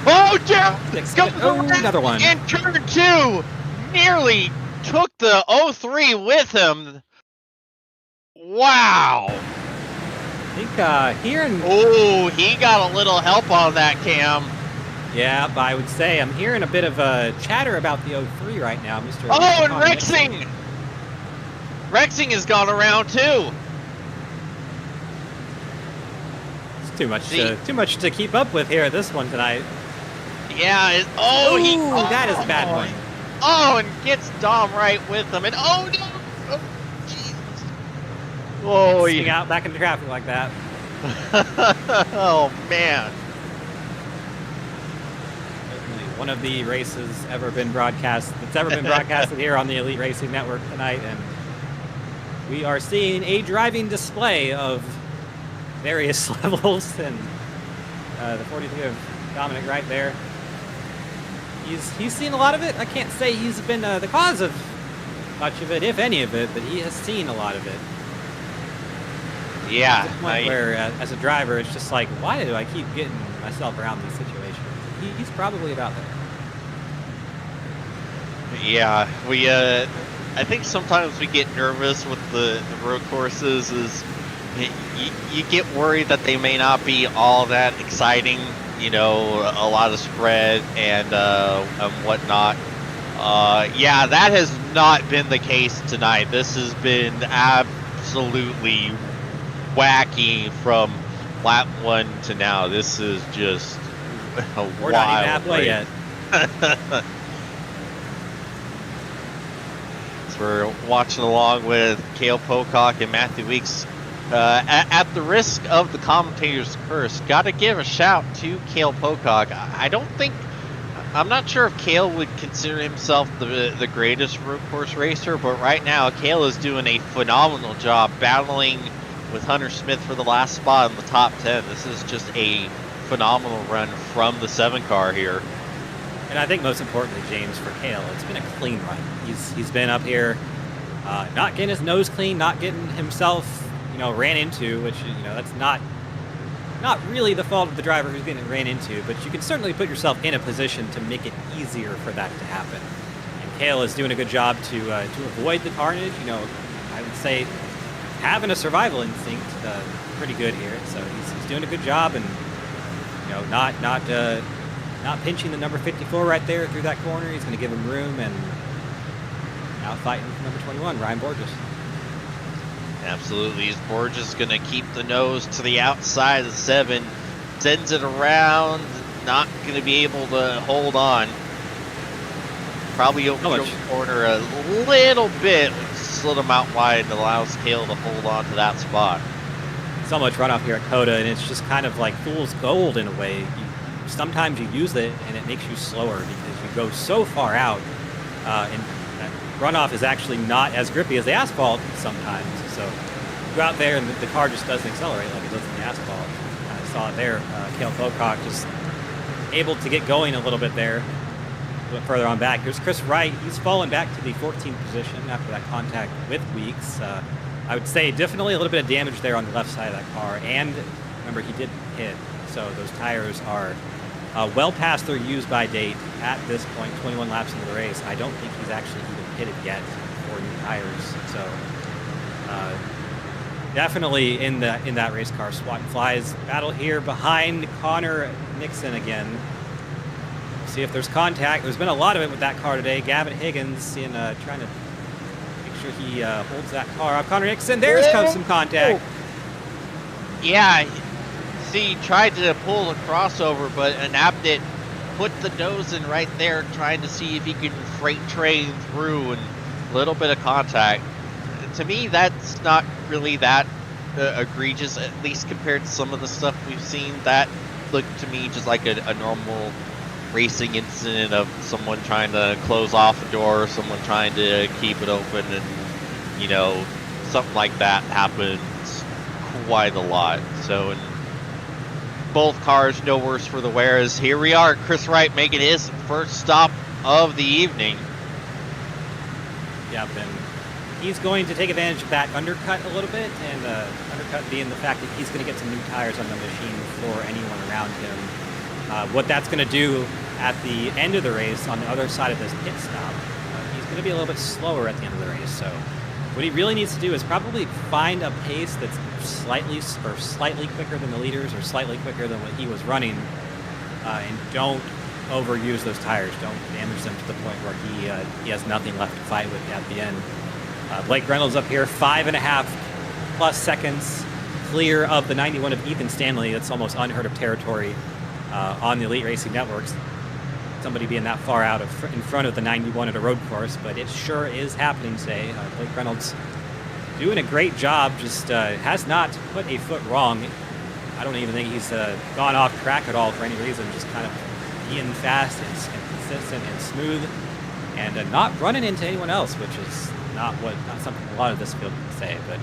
oh, Jeff! Another one. And turn 2 nearly took the 03 with him. Wow. I think here in... Oh, he got a little help on that, Cam. Yeah, but I would say I'm hearing a bit of chatter about the 03 right now, Mr. Oh, and Rexing! Rexing has gone around too. It's too much to keep up with here at this one tonight. Yeah. That is a bad one. Oh, and gets Dom right with him, and oh no! Oh, Jesus! Oh, Swing out back into traffic like that. Oh man! One of the races that's ever been broadcasted here on the Elite Racing Network tonight, and we are seeing a driving display of various levels. And the 43 of Dominic right there. He's seen a lot of it. I can't say he's been the cause of much of it, if any of it, but he has seen a lot of it. Yeah. To the point where, as a driver, it's just like, why do I keep getting myself around these situations? He's probably about there. Yeah, we. I think sometimes we get nervous with the road courses. You get worried that they may not be all that exciting. You know, a lot of spread and whatnot. Yeah, that has not been the case tonight. This has been absolutely wacky from lap 1 to now. This is just We're not even halfway yet. So we're watching along with Cale Pocock and Matthew Weeks. At the risk of the commentator's curse, got to give a shout to Cale Pocock. I don't think I'm not sure if Cale would consider himself the greatest road course racer, but right now Cale is doing a phenomenal job battling with Hunter Smith for the last spot in the top 10. This is just a phenomenal run from the 7 car here. And I think most importantly, James, for Cale, it's been a clean run. He's been up here, not getting his nose clean, not getting himself, ran into, which, that's not really the fault of the driver who's getting ran into, but you can certainly put yourself in a position to make it easier for that to happen. And Cale is doing a good job to avoid the carnage. I would say having a survival instinct, pretty good here. So he's doing a good job, and not pinching the number 54 right there through that corner. He's going to give him room, and now fighting for number 21, Ryan Borges. Absolutely. Borges going to keep the nose to the outside of the 7, sends it around, not going to be able to hold on. Probably open the corner a little bit, slid him out wide, and allows Cale to hold on to that spot. So much runoff here at COTA, and it's just kind of like fool's gold in a way. Sometimes you use it, and it makes you slower because you go so far out, and that runoff is actually not as grippy as the asphalt sometimes. So you go out there, and the car just doesn't accelerate like it does in the asphalt. I saw it there. Cale Pocock just able to get going a little bit there. A bit further on back. Here's Chris Wright. He's fallen back to the 14th position after that contact with Weeks. I would say definitely a little bit of damage there on the left side of that car. And remember, he did hit. So those tires are well past their use by date at this point, 21 laps into the race. I don't think he's actually even pitted yet for new tires. So definitely in that race car. Swat and Flies battle here behind Connor Nixon again. See if there's contact. There's been a lot of it with that car today. Gavin Higgins trying to make sure he holds that car up. Connor Nixon, there's some contact. Yeah, see, tried to pull a crossover, but Anabdit put the nose in right there, trying to see if he can freight train through, and a little bit of contact. To me, that's not really that egregious, at least compared to some of the stuff we've seen. That looked to me just like a normal racing incident of someone trying to close off a door, someone trying to keep it open, and something like that happens quite a lot. So in both cars, no worse for the wear. As here we are, Chris Wright making his first stop of the evening. Yep, and he's going to take advantage of that undercut a little bit, and undercut being the fact that he's going to get some new tires on the machine before anyone around him. What that's going to do at the end of the race on the other side of this pit stop, he's going to be a little bit slower at the end of the race. So what he really needs to do is probably find a pace that's slightly quicker than the leaders or slightly quicker than what he was running, and don't overuse those tires. Don't damage them to the point where he has nothing left to fight with at the end. Blake Reynolds up here, 5.5 plus seconds clear of the 91 of Ethan Stanley. That's almost unheard of territory on the Elite Racing Networks. Somebody being that far out in front of the 91 at a road course, but it sure is happening today. Blake Reynolds doing a great job, just has not put a foot wrong. I don't even think he's gone off track at all for any reason, just kind of being fast and consistent and smooth, and not running into anyone else, which is not something a lot of this field can say. But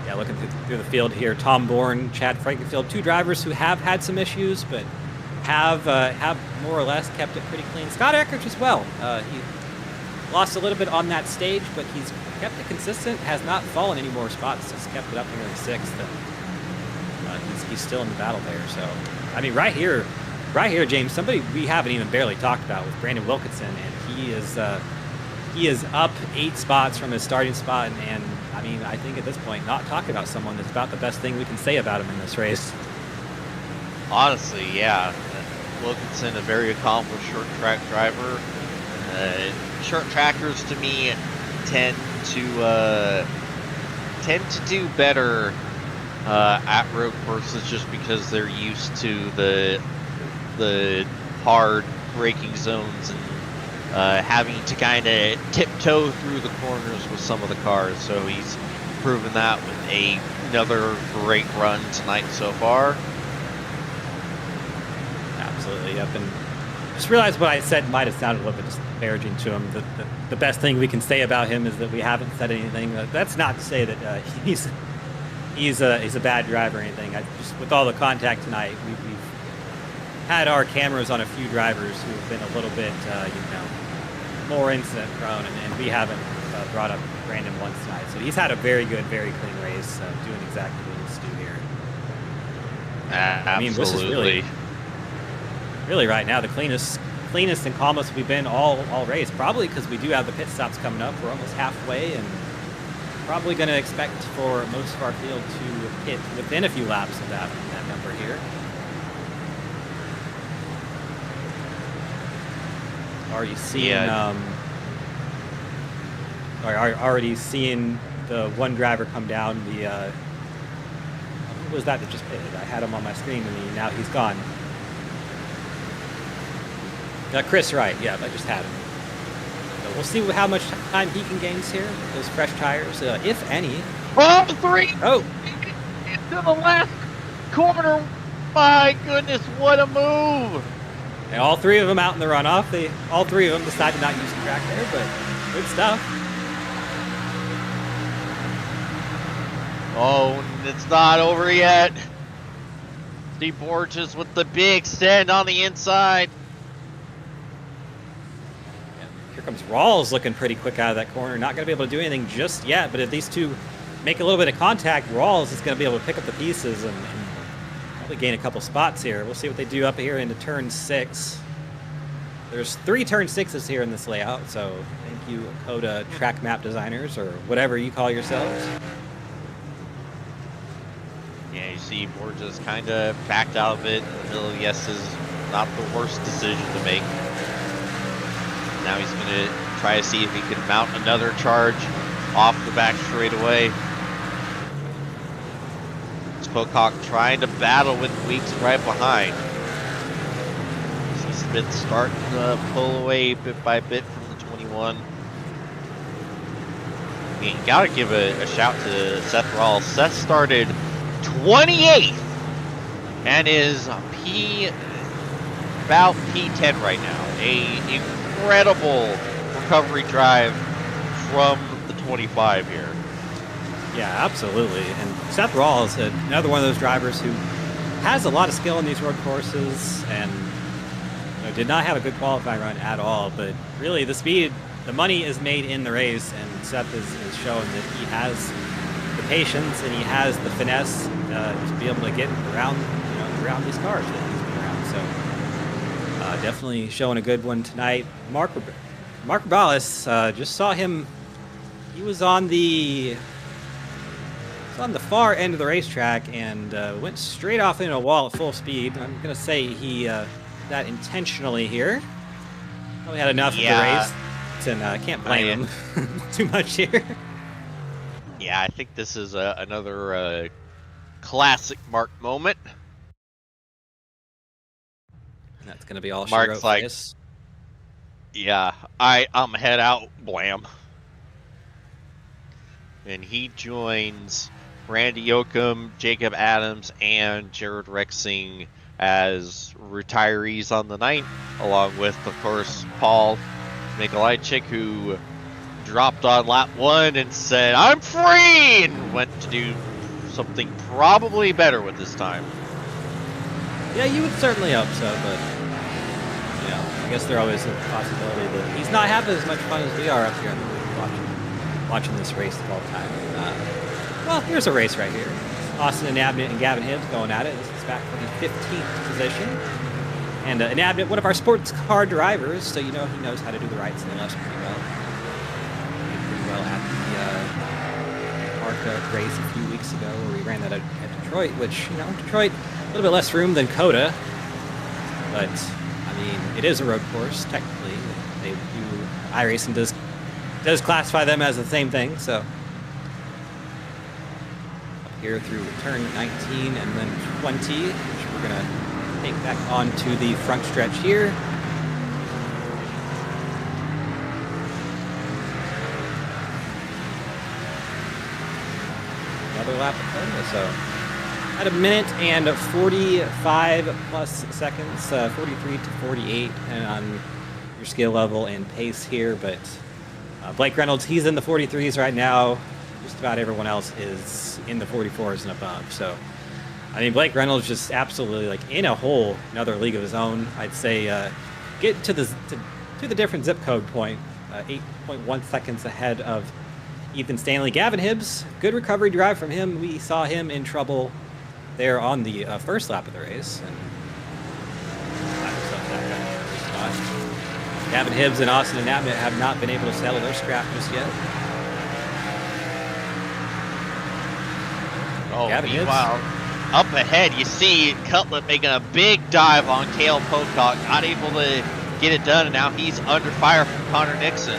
yeah, looking through the field here, Tom Bourne, Chad Frankenfield, 2 drivers who have had some issues, but have more or less kept it pretty clean. Scott Eckridge as well. He lost a little bit on that stage, but he's kept it consistent, has not fallen any more spots, just kept it up here in 6th. And he's still in the battle there. So, I mean, right here, James, somebody we haven't even barely talked about with Brandon Wilkinson, and he is up 8 spots from his starting spot, and I mean, I think at this point, not talking about someone that's about the best thing we can say about him in this race. Honestly, yeah. Wilkinson, a very accomplished short track driver. Short trackers, to me, tend to do better at road courses just because they're used to the hard braking zones and having to kind of tiptoe through the corners with some of the cars. So he's proven that with another great run tonight so far. Absolutely, yep. And just realized what I said might have sounded a little bit disparaging to him. The best thing we can say about him is that we haven't said anything. That's not to say that he's a bad driver or anything. Just with all the contact tonight, we've had our cameras on a few drivers who have been a little bit, more incident prone, and we haven't brought up Brandon once tonight. So he's had a very good, very clean race, doing exactly what he needs to do here. Absolutely. I mean, this is really right now the cleanest and calmest we've been all race. Probably because we do have the pit stops coming up. We're almost halfway, and probably going to expect for most of our field to hit within a few laps of that number here. Already seeing the one driver come down. Who was that just pitted? I had him on my screen, and now he's gone. Chris Wright, yeah, I just had him. So we'll see how much time he can gain here. Those fresh tires, if any. Oh, 3! Oh! Into the last corner. My goodness, what a move! And all three of them out in the runoff. All three of them decided not to use the track there, but good stuff. Oh, it's not over yet. Steve Borges with the big send on the inside. Here comes Rawls looking pretty quick out of that corner. Not going to be able to do anything just yet, but if these two make a little bit of contact, Rawls is going to be able to pick up the pieces and probably gain a couple spots here. We'll see what they do up here into turn 6. There's 3 turn 6s here in this layout, so thank you, Coda track map designers, or whatever you call yourselves. Yeah, you see Borges kind of backed out of it. Yes is not the worst decision to make. Now he's going to try to see if he can mount another charge off the back straightaway. Pocock trying to battle with Weeks right behind. See Smith starting to pull away bit by bit from the 21. I mean, you gotta give a shout to Seth Rawls. Seth started 28th and is about P10 right now. A incredible recovery drive from the 25 here. Yeah, absolutely. And Seth Rawls, another one of those drivers who has a lot of skill in these road courses and did not have a good qualifying run at all. But really, the speed, the money is made in the race, and Seth is showing that he has the patience and he has the finesse to be able to get around these cars that he's been around. So definitely showing a good one tonight. Mark Rubales, just saw him. He was on the far end of the racetrack and went straight off into a wall at full speed. I'm going to say he that intentionally here. Probably had enough of the race, and I can't blame him too much here. Yeah, I think this is another classic Mark moment. That's going to be all Mark's like, yeah, I'm head out, blam. And he joins Randy Yoakum, Jacob Adams, and Jared Rexing as retirees on the night, along with, of course, Paul Mikolajczyk, who dropped on lap 1 and said, "I'm free!" and went to do something probably better with his time. Yeah, you would certainly hope so, but I guess there's always a possibility that he's not having as much fun as we are up here in the booth watching this race the whole time. Well, here's a race right here. Austin Inabnet and Gavin Hibbs going at it. This is back for the 15th position. And Inabnet, one of our sports car drivers, so he knows how to do the rights and the lefts pretty well. He did pretty well at the ARCA race a few weeks ago where we ran that at Detroit, which, Detroit, a little bit less room than COTA. But, it is a road course, technically. iRacing does classify them as the same thing, so. Here through turn 19 and then 20, which we're going to take back onto the front stretch here. Another lap of Coda, so At a minute and 45 plus seconds, 43 to 48, depending on your skill level and pace here. But Blake Reynolds, he's in the 43s right now. Just about everyone else is in the 44s and above. So, I mean, Blake Reynolds just absolutely like in a whole another league of his own. I'd say get to the different zip code point, 8.1 seconds ahead of Ethan Stanley. Gavin Hibbs, good recovery drive from him. We saw him in trouble there on the first lap of the race. And Gavin Hibbs and Austin and Abnett have not been able to settle their scrap just yet. Oh, meanwhile, up ahead, you see Cutlet making a big dive on Cale Pocock, not able to get it done, and now he's under fire from Connor Nixon.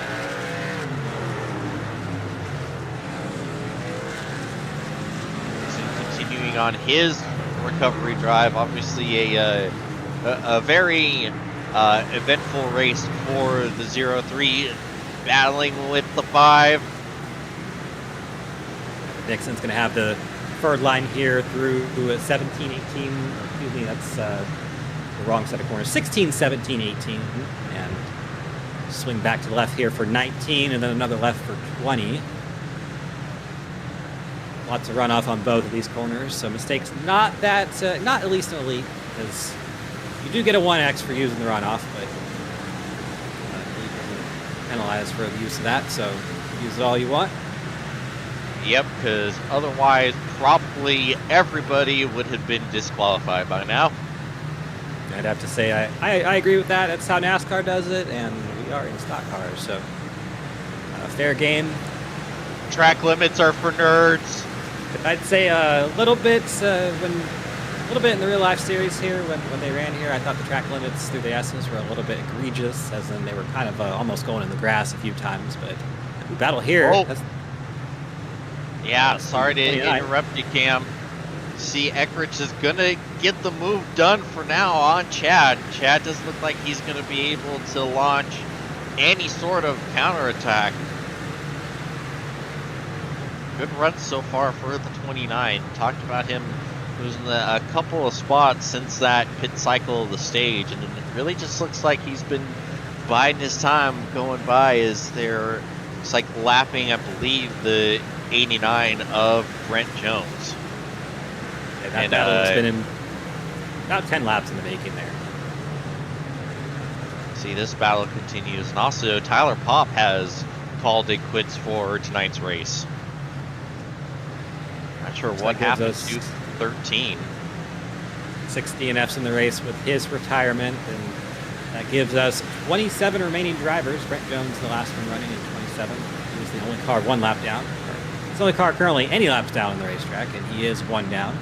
Continuing on his recovery drive, obviously a very eventful race for the 0-3, battling with the 5. Nixon's going to have the third line here through 17, 18. Excuse me, that's the wrong set of corners. 16, 17, 18. And swing back to the left here for 19, and then another left for 20. Lots of runoff on both of these corners, so mistakes not at least an elite, because you do get a 1x for using the runoff, but elite doesn't penalize for the use of that, so use it all you want. Yep, because otherwise probably everybody would have been disqualified by now. I'd have to say I agree with that. That's how NASCAR does it, and we are in stock cars, so fair game. Track limits are for nerds. I'd say a little bit in the real life series here when they ran here. I thought the track limits through the S's were a little bit egregious, as in they were kind of almost going in the grass a few times. But we battle here. Oh. Yeah, sorry to interrupt you, Cam. See, Eckrich is gonna get the move done for now on Chad. Chad doesn't look like he's gonna be able to launch any sort of counterattack. Good run so far for the 29. Talked about him losing a couple of spots since that pit cycle of the stage, and it really just looks like he's been biding his time going by as they're, it's like lapping, I believe, the 89 of Brent Jones. Yeah, that battle has been in about 10 laps in the making there. See, this battle continues, and also Tyler Popp has called it quits for tonight's race. Not sure what happened to 13. 6 DNFs in the race with his retirement, and that gives us 27 remaining drivers. Brent Jones, the last one running, in 27. He was the only car one lap down. He's the only car currently any laps down in the racetrack, and he is one down.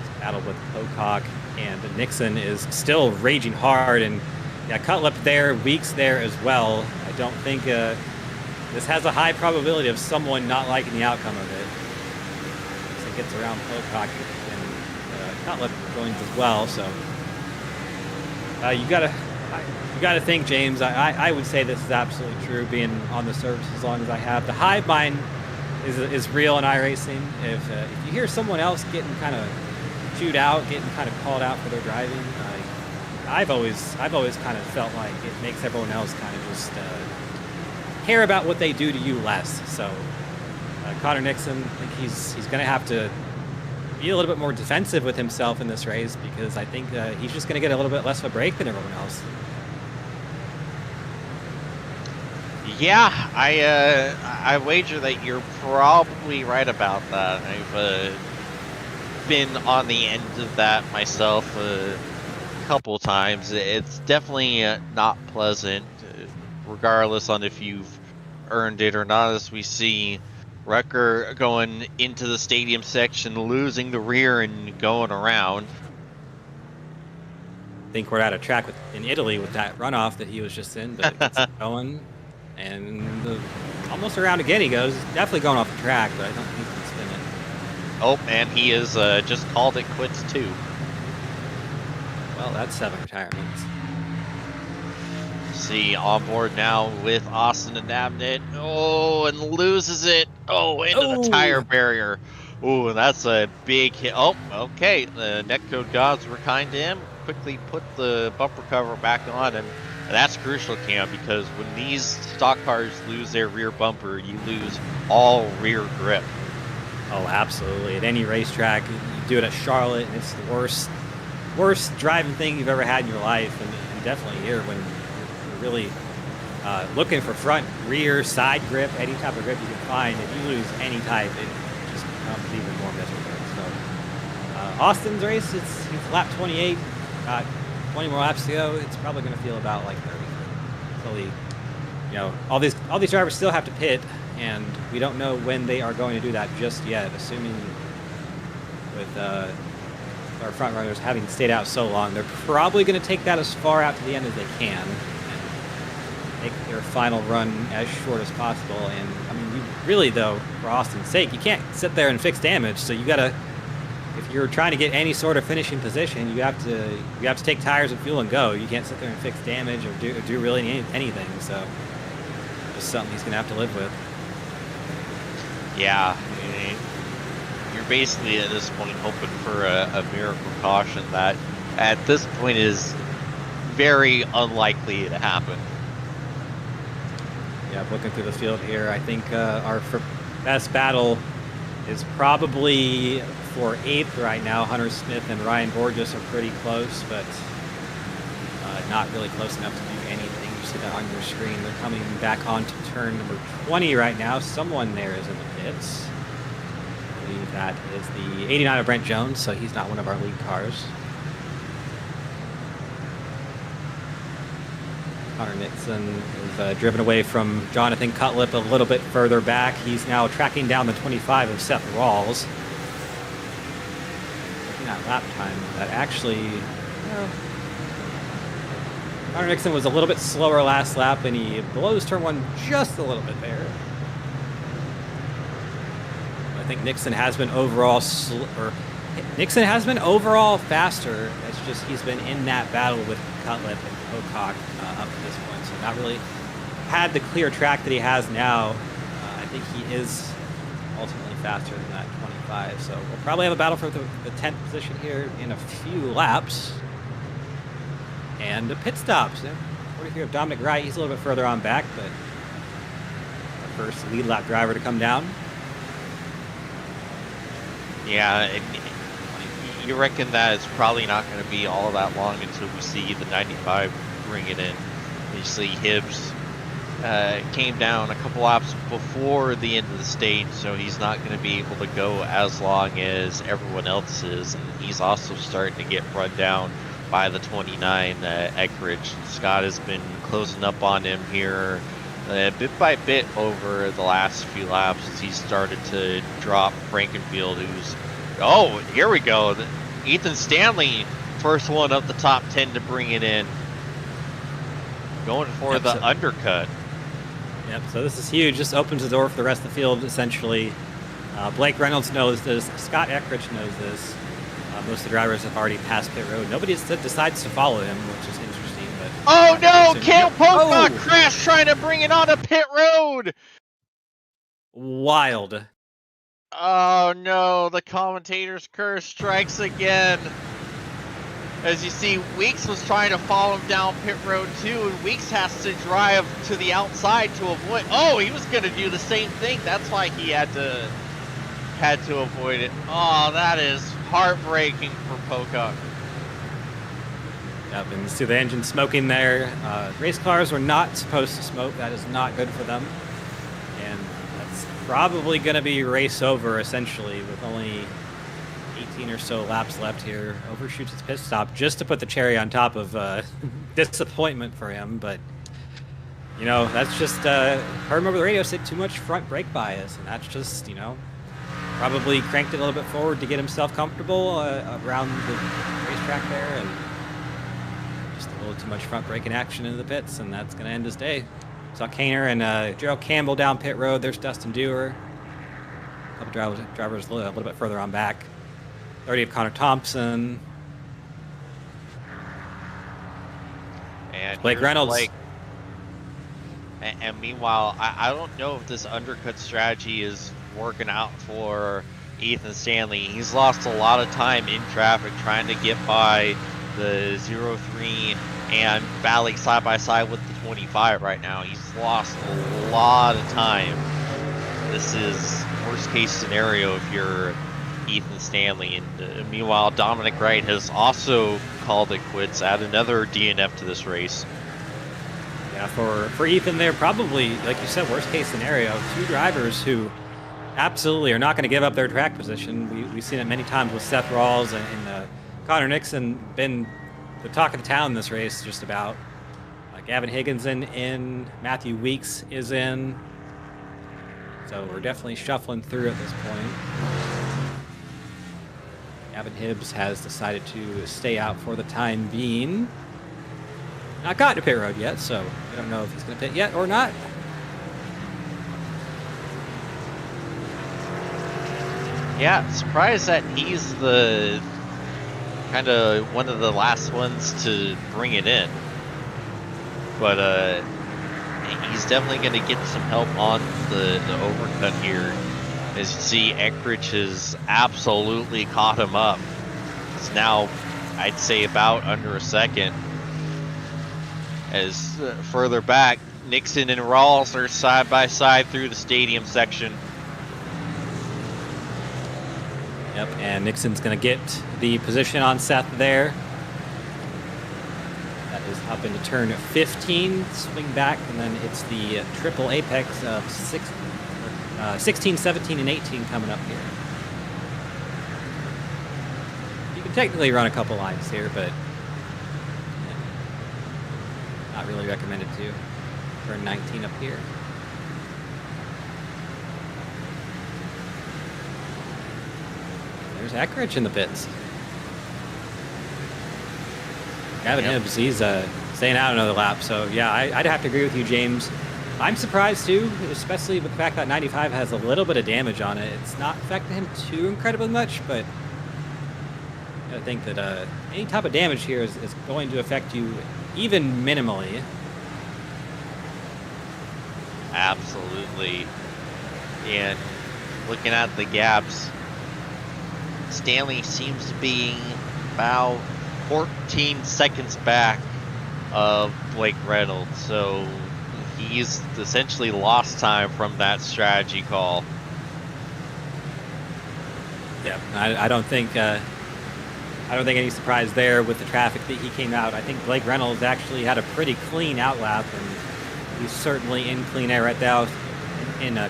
This battle with Pocock and Nixon is still raging hard, and yeah, Cutlip there, Weeks there as well. I don't think this has a high probability of someone not liking the outcome of it. As it gets around Pocock, and Cutlip joins as well, so you gotta think, James. I would say this is absolutely true, being on the service as long as I have. The hive mind is real in iRacing. If you hear someone else getting kind of chewed out, getting kind of called out for their driving, I've always kind of felt like it makes everyone else kind of just care about what they do to you less. So Connor Nixon, I think he's going to have to be a little bit more defensive with himself in this race, because I think he's just going to get a little bit less of a break than everyone else. Yeah, I wager that you're probably right about that. I've been on the end of that myself a couple times. It's definitely not pleasant, regardless on if you've earned it or not, as we see Rucker going into the stadium section, losing the rear and going around. I think we're at a track in Italy with that runoff that he was just in, but it's going, and almost around again he goes. Definitely going off the track, but I don't think he can spin it. Oh, and he is just called it quits too. Well, that's 7 retirements. See, on board now with Austin and Abnett. Oh, and loses it. Oh, into the tire barrier. Ooh, that's a big hit. Oh, okay. The netcode gods were kind to him. Quickly put the bumper cover back on, and that's crucial, Cam, because when these stock cars lose their rear bumper, you lose all rear grip. Oh, absolutely. At any racetrack, you do it at Charlotte, and it's the worst driving thing you've ever had in your life, and definitely here when you're really looking for front, rear, side grip, any type of grip you can find. If you lose any type, it just becomes even more miserable. So Austin's race, it's lap 28, got 20 more laps to go. It's probably going to feel about like 30. Until all these drivers still have to pit, and we don't know when they are going to do that just yet. Assuming with our front runners having stayed out so long, they're probably going to take that as far out to the end as they can and make their final run as short as possible. And I mean, really though, for Austin's sake, you can't sit there and fix damage. So you gotta, if you're trying to get any sort of finishing position, you have to take tires and fuel and go. You can't sit there and fix damage or do really anything. So just something he's gonna have to live with. Yeah, you're basically at this point hoping for a miracle caution that at this point is very unlikely to happen. Yeah, looking through the field here, I think our best battle is probably for 8th right now. Hunter Smith and Ryan Borges are pretty close, but not really close enough to do anything. You see that on your screen. They're coming back onto turn number 20 right now. Someone there is in the pits. I believe that is the 89 of Brent Jones, so he's not one of our lead cars. Connor Nixon is driven away from Jonathan Cutlip a little bit further back. He's now tracking down the 25 of Seth Rawls. Looking at lap time, that actually... Connor Nixon was a little bit slower last lap, and he blows turn 1 just a little bit there. I think Nixon has been overall faster. It's just he's been in that battle with Cutlip and Pocock up to this point, so not really had the clear track that he has now. I think he is ultimately faster than that 25, so we'll probably have a battle for the 10th position here in a few laps. And the pit stops. 43 of Dominic Wright, he's a little bit further on back, but our first lead lap driver to come down. Yeah, you reckon that it's probably not going to be all that long until we see the 95 bring it in. You see Hibbs came down a couple laps before the end of the stage, so he's not going to be able to go as long as everyone else is. And he's also starting to get run down by the 29 Eckridge. Scott has been closing up on him here bit by bit over the last few laps as he started to drop Frankenfield, who's... Oh, here we go. Ethan Stanley, first one of the top 10 to bring it in. Going for the undercut. Yep, so this is huge. Just opens the door for the rest of the field, essentially. Blake Reynolds knows this. Scott Eckridge knows this. Most of the drivers have already passed pit road. Nobody decides to follow him, which is interesting. But oh no! Cale Pocock crashed trying to bring it onto pit road! Wild. Oh no, the commentator's curse strikes again. As you see, Weeks was trying to follow him down pit road too, and Weeks has to drive to the outside to avoid... Oh, he was going to do the same thing. That's why he had to avoid it. Oh, that is heartbreaking for Pocock. Yep, and you see the engine smoking there. Race cars were not supposed to smoke. That is not good for them. And that's probably going to be race over, essentially, with only 18 or so laps left here. Overshoots his pit stop just to put the cherry on top of disappointment for him. But, you know, that's just, I heard him over the radio said too much front brake bias. And that's just, you know, probably cranked it a little bit forward to get himself comfortable around the racetrack there. And just a little too much front braking action into the pits. And that's going to end his day. Saw Kaner and Gerald Campbell down pit road. There's Dustin Dewar. A couple drivers a little bit further on back. 30 of Connor Thompson. And Blake Reynolds. And meanwhile, I don't know if this undercut strategy is working out for Ethan Stanley. He's lost a lot of time in traffic trying to get by the 03 and battling side by side with the 25 right now. He's lost a lot of time. This is worst case scenario if you're Ethan Stanley. And meanwhile, Dominic Wright has also called it quits. Add another DNF to this race. Yeah, for Ethan, they're probably, like you said, worst case scenario. Two drivers who absolutely are not going to give up their track position. We've seen it many times with Seth Rawls and Connor Nixon, been the talk of the town in this race, just about. Gavin Higgins in, Matthew Weeks is in. So we're definitely shuffling through at this point. Gavin Hibbs has decided to stay out for the time being. Not got to pit road yet, so I don't know if he's going to pit yet or not. Yeah, surprised that he's the kind of one of the last ones to bring it in. But he's definitely going to get some help on the overcut here. As you see, Eckrich has absolutely caught him up. It's now, I'd say, about under a second. As further back, Nixon and Rawls are side by side through the stadium section. Yep, and Nixon's going to get the position on Seth there. That is up into turn 15, swing back, and then it's the triple apex of 16, 17, and 18 coming up here. You can technically run a couple lines here, but not really recommended to. Turn 19 up here. There's Eckrich in the pits. Gavin Hibbs, he's staying out another lap. So, yeah, I'd have to agree with you, James. I'm surprised, too, especially with the fact that 95 has a little bit of damage on it. It's not affecting him too incredibly much, but I think that any type of damage here is going to affect you even minimally. Absolutely. And looking at the gaps, Stanley seems to be about 14 seconds back of Blake Reynolds, so he's essentially lost time from that strategy call. Yeah, I don't think any surprise there with the traffic that he came out. I think Blake Reynolds actually had a pretty clean outlap, and he's certainly in clean air right now.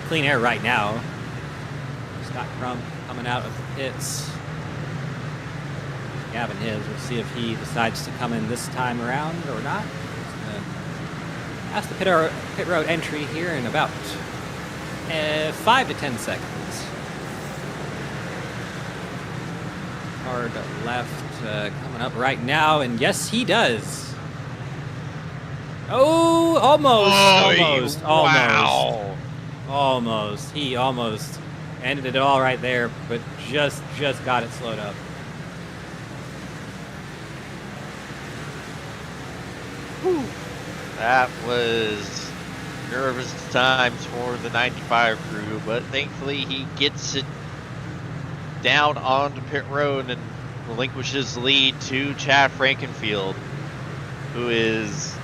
Clean air right now. Scott Crump coming out of the pits. Gavin Hibbs. We'll see if he decides to come in this time around or not. That's the pit road entry here in about 5 to 10 seconds. Hard left coming up right now, and yes, he does. Oh, almost. Wow. Almost. He almost ended it all right there, but just got it slowed up. Whew. That was nervous times for the 95 crew, but thankfully he gets it down onto pit road and relinquishes the lead to Chad Frankenfield, who is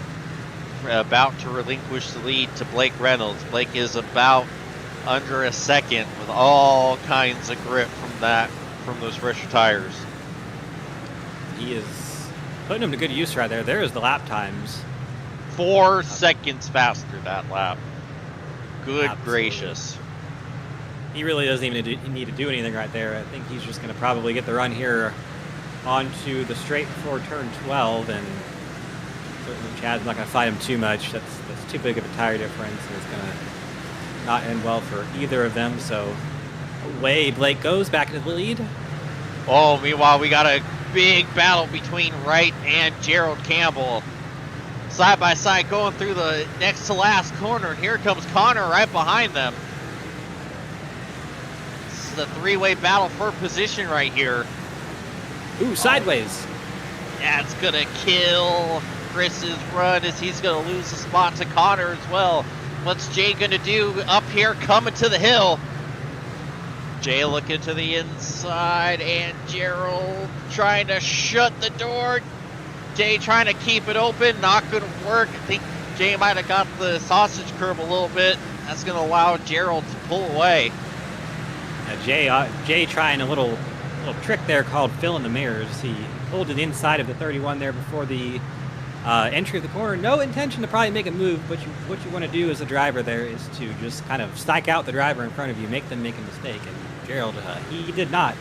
about to relinquish the lead to Blake Reynolds. Blake is about under a second with all kinds of grip from those fresher tires. He is putting him to good use right there. There's the lap times. 4 seconds faster that lap. Good Absolutely. Gracious. He really doesn't even need to do anything right there. I think he's just going to probably get the run here onto the straight before turn 12, and certainly Chad's not going to fight him too much. That's too big of a tire difference, and it's going to not end well for either of them. So away Blake goes back into the lead. Oh, meanwhile, we got a big battle between Wright and Gerald Campbell. Side by side going through the next to last corner, and here comes Connor right behind them. This is a three-way battle for position right here. Ooh, sideways. That's gonna kill Chris's run, as he's gonna lose the spot to Connor as well. What's Jay gonna do up here coming to the hill? Jay looking to the inside, and Gerald trying to shut the door. Jay trying to keep it open, not going to work. I think Jay might have got the sausage curve a little bit. That's going to allow Gerald to pull away. Jay trying a little trick there called fill in the mirrors. He pulled to the inside of the 31 there before the entry of the corner. No intention to probably make a move, but what you want to do as a driver there is to just kind of psych out the driver in front of you, make them make a mistake. And Gerald, he did not.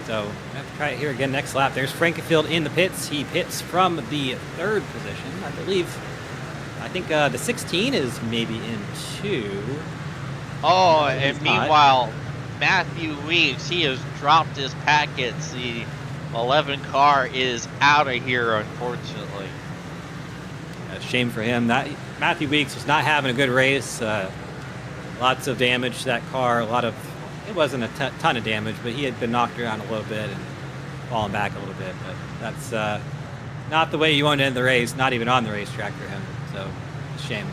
So I have to try it here again next lap. There's Frankenfield in the pits. He pits from the 3rd position, I believe. I think the 16 is maybe in 2. Oh, and meanwhile, Matthew Weeks, he has dropped his packets. The 11 car is out of here, unfortunately. A shame for him. Matthew Weeks was not having a good race. Lots of damage to that car. It wasn't a ton of damage, but he had been knocked around a little bit and fallen back a little bit. But that's not the way you want to end the race, not even on the racetrack for him. So, it's a shame.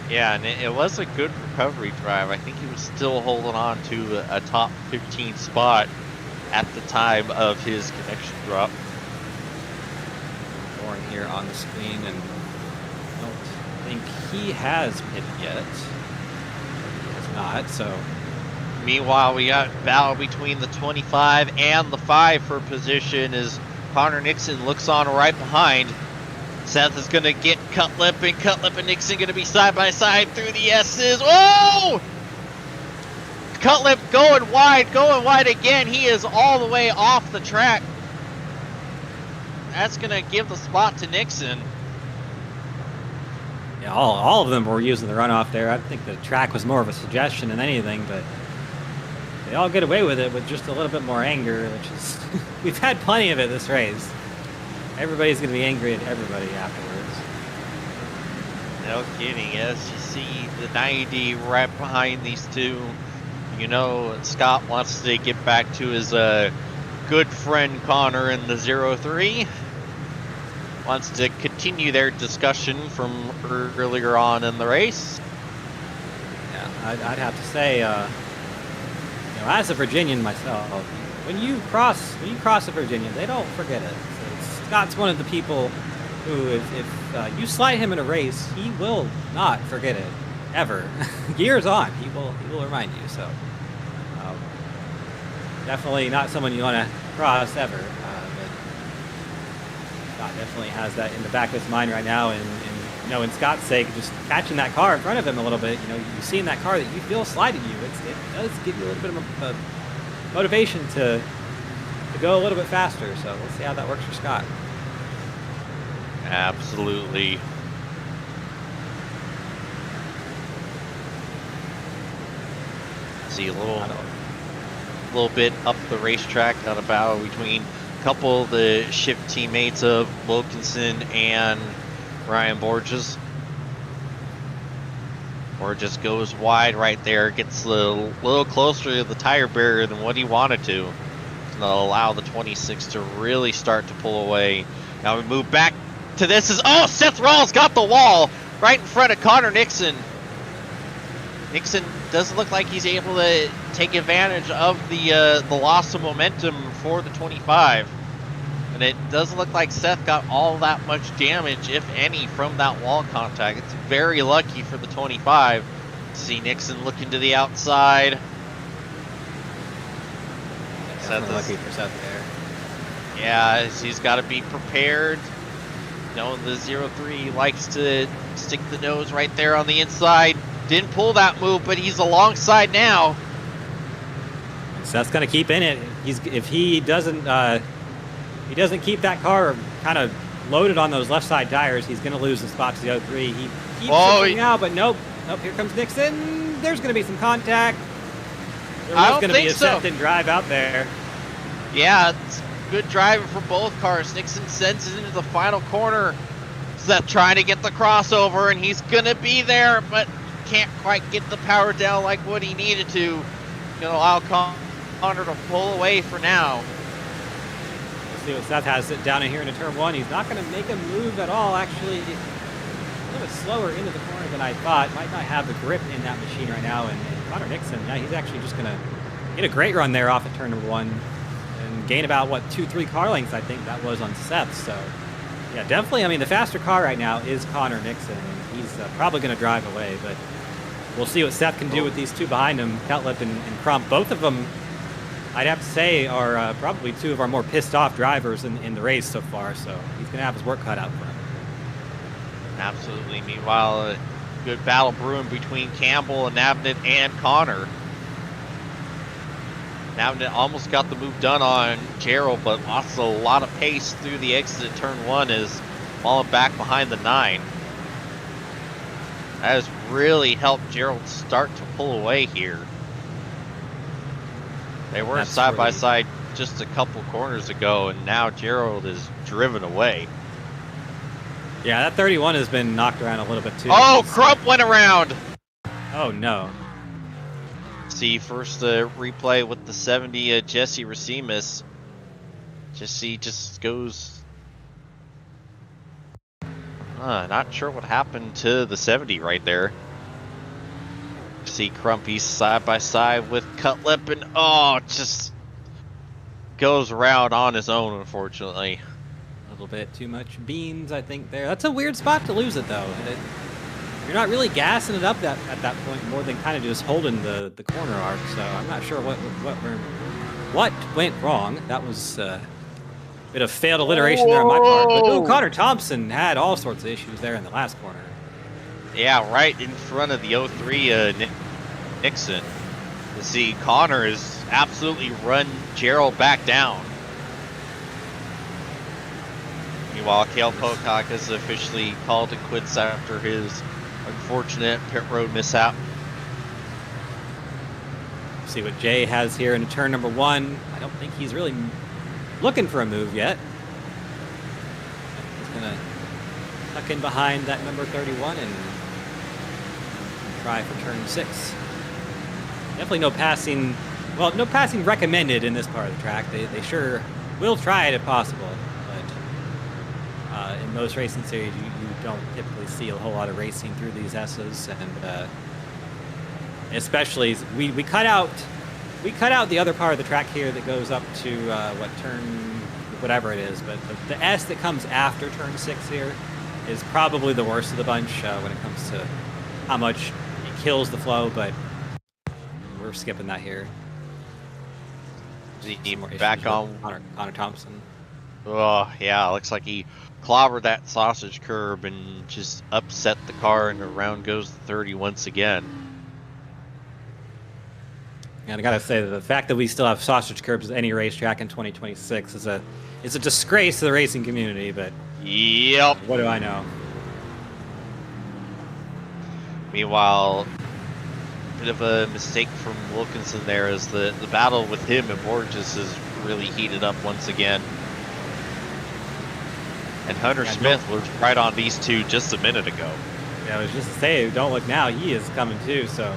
Yeah, and it was a good recovery drive. I think he was still holding on to a top 15 spot at the time of his connection drop. Born here on the screen, and I don't think he has pitted yet. He has not, so... Meanwhile, we got battle between the 25 and the 5 for position as Connor Nixon looks on right behind. Seth is going to get Cutlip, and Cutlip and Nixon going to be side by side through the S's. Oh! Cutlip going wide again. He is all the way off the track. That's going to give the spot to Nixon. Yeah, all of them were using the runoff there. I think the track was more of a suggestion than anything, but they all get away with it with just a little bit more anger, which is we've had plenty of it this race. Everybody's going to be angry at everybody afterwards. No kidding. As you see the 90 right behind these two, you know Scott wants to get back to his good friend Connor in the 03. Wants to continue their discussion from earlier on in the race. Yeah, I'd have to say, as a Virginian myself, when you cross a Virginian, they don't forget it. So Scott's one of the people who, if you slide him in a race, he will not forget it ever. Years on, he will remind you. So definitely not someone you want to cross ever. But Scott definitely has that in the back of his mind right now, and in Scott's sake, just catching that car in front of him a little bit. You see in that car that you feel slide at you. It does give you a little bit of a motivation to go a little bit faster. So we'll see how that works for Scott. Absolutely. See a little bit up the racetrack on a battle between a couple of the shift teammates of Wilkinson and Ryan Borges. Borges goes wide right there, gets a little closer to the tire barrier than what he wanted to. It's going to allow the 26 to really start to pull away. Now we move back to this. Seth Rawls got the wall right in front of Connor Nixon. Nixon doesn't look like he's able to take advantage of the loss of momentum for the 25. And it doesn't look like Seth got all that much damage, if any, from that wall contact. It's very lucky for the 25. See Nixon looking to the outside. Seth is lucky for Seth there. Yeah, he's got to be prepared. The 03 likes to stick the nose right there on the inside. Didn't pull that move, but he's alongside now. Seth's going to keep in it. If he doesn't keep that car kind of loaded on those left side tires, he's going to lose the spot to the 03. He keeps it now, but nope. Here comes Nixon. There's going to be some contact. There's going to be a Seth and drive out there. Yeah, it's good driving for both cars. Nixon sends it into the final corner. Seth trying to get the crossover, and he's going to be there, but can't quite get the power down like what he needed to. Going to allow Connor to pull away for now. See what Seth has it down in here into turn 1. He's not going to make a move at all. Actually, a little bit slower into the corner than I thought. Might not have the grip in that machine right now. And Connor Nixon, yeah, he's actually just going to He had a great run there off at turn number 1 and gained about, 2-3 car lengths, I think that was on Seth. So, yeah, definitely. I mean, the faster car right now is Connor Nixon. And he's probably going to drive away, but we'll see what Seth can do with these two behind him, Cutlip and Crump. Both of them, I'd have to say, are probably two of our more pissed off drivers in the race so far. So he's going to have his work cut out for him. Absolutely. Meanwhile, a good battle brewing between Campbell and Navnet and Connor. Navnet almost got the move done on Gerald, but also a lot of pace through the exit at turn 1 is falling back behind the 9. That has really helped Gerald start to pull away here. They were side by side just a couple corners ago, and now Gerald is driven away. Yeah, that 31 has been knocked around a little bit too. Oh, Crump went around! Oh, no. See, first the replay with the 70 Jesse Racimus. Jesse just goes... not sure what happened to the 70 right there. See Crump, he's side by side with Cutlip, and just goes around on his own, unfortunately. A little bit too much beans, I think, there. That's a weird spot to lose it, though. You're not really gassing it up at that point, more than kind of just holding the corner arc. So I'm not sure what went wrong. That was a bit of failed alliteration there on my part. But Connor Thompson had all sorts of issues there in the last corner. Yeah, right in front of the 03 Nixon. You see, Connor has absolutely run Gerald back down. Meanwhile, Cale Pocock has officially called it quits after his unfortunate pit road mishap. See what Jay has here in turn number 1. I don't think he's really looking for a move yet. He's going to tuck in behind that number 31 and try for turn 6. Definitely no passing. Well, no passing recommended in this part of the track. They sure will try it if possible. But in most racing series, you don't typically see a whole lot of racing through these S's, and especially we cut out the other part of the track here that goes up to whatever it is. But the S that comes after turn 6 here is probably the worst of the bunch when it comes to how much it kills the flow, but we're skipping that here. Back on Connor Thompson. Oh, yeah, looks like he clobbered that sausage curb and just upset the car, and around goes the 30 once again. And I gotta say that the fact that we still have sausage curbs at any racetrack in 2026 is a disgrace to the racing community, but yep. What do I know? Meanwhile, bit of a mistake from Wilkinson there, as the battle with him and Borges has really heated up once again. And Hunter Smith was right on these two just a minute ago. Yeah, I was just to say, don't look now, he is coming too. So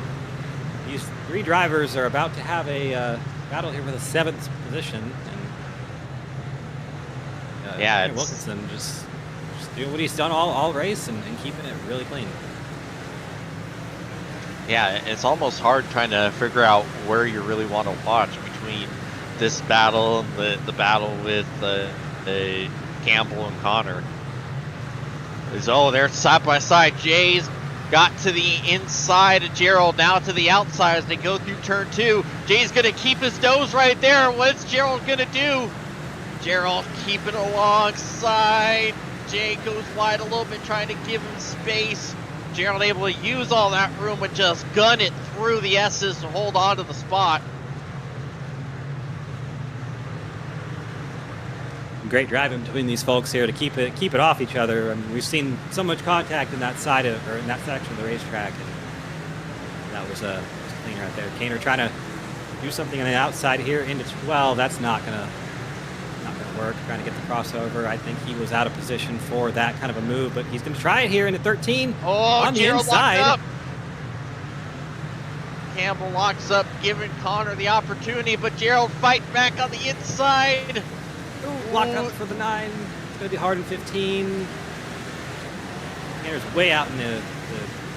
these three drivers are about to have a battle here for the 7th position. And yeah, Wilkinson just doing what he's done all race and keeping it really clean. Yeah, it's almost hard trying to figure out where you really want to watch between this battle and the battle with Campbell and Connor. They're side by side. Jay's got to the inside of Gerald, now to the outside as they go through turn 2. Jay's gonna keep his nose right there. What's Gerald gonna do? Gerald keeping alongside. Jay goes wide a little bit, trying to give him space. Gerald able to use all that room and just gun it through the S's to hold on to the spot. Great driving between these folks here to keep it off each other. I mean, we've seen so much contact in that side of, or in that section of the racetrack, and that was clean right there. Kaner trying to do something on the outside here into 12. That's not gonna work. Trying to get the crossover. I think he was out of position for that kind of a move, but he's gonna try it here into 13 on the Gerald inside. Up. Campbell locks up, giving Connor the opportunity, but Gerald fighting back on the inside. Lock up for the 9. It's going to be hard in 15. Kaner's way out in the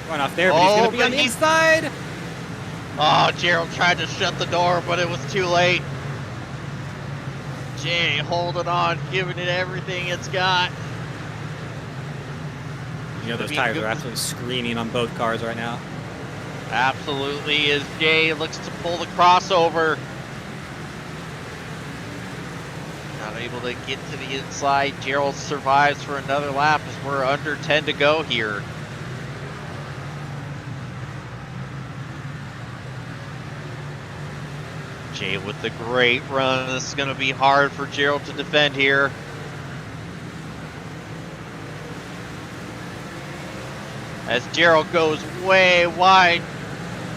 runoff there, but he's going to be on the inside. Oh, Gerald tried to shut the door, but it was too late. Jay holding on, giving it everything it's got. You know, those tires are absolutely screaming on both cars right now. Absolutely, as Jay looks to pull the crossover. Not able to get to the inside. Gerald survives for another lap as we're under 10 to go here. Jay with the great run. This is going to be hard for Gerald to defend here. As Gerald goes way wide,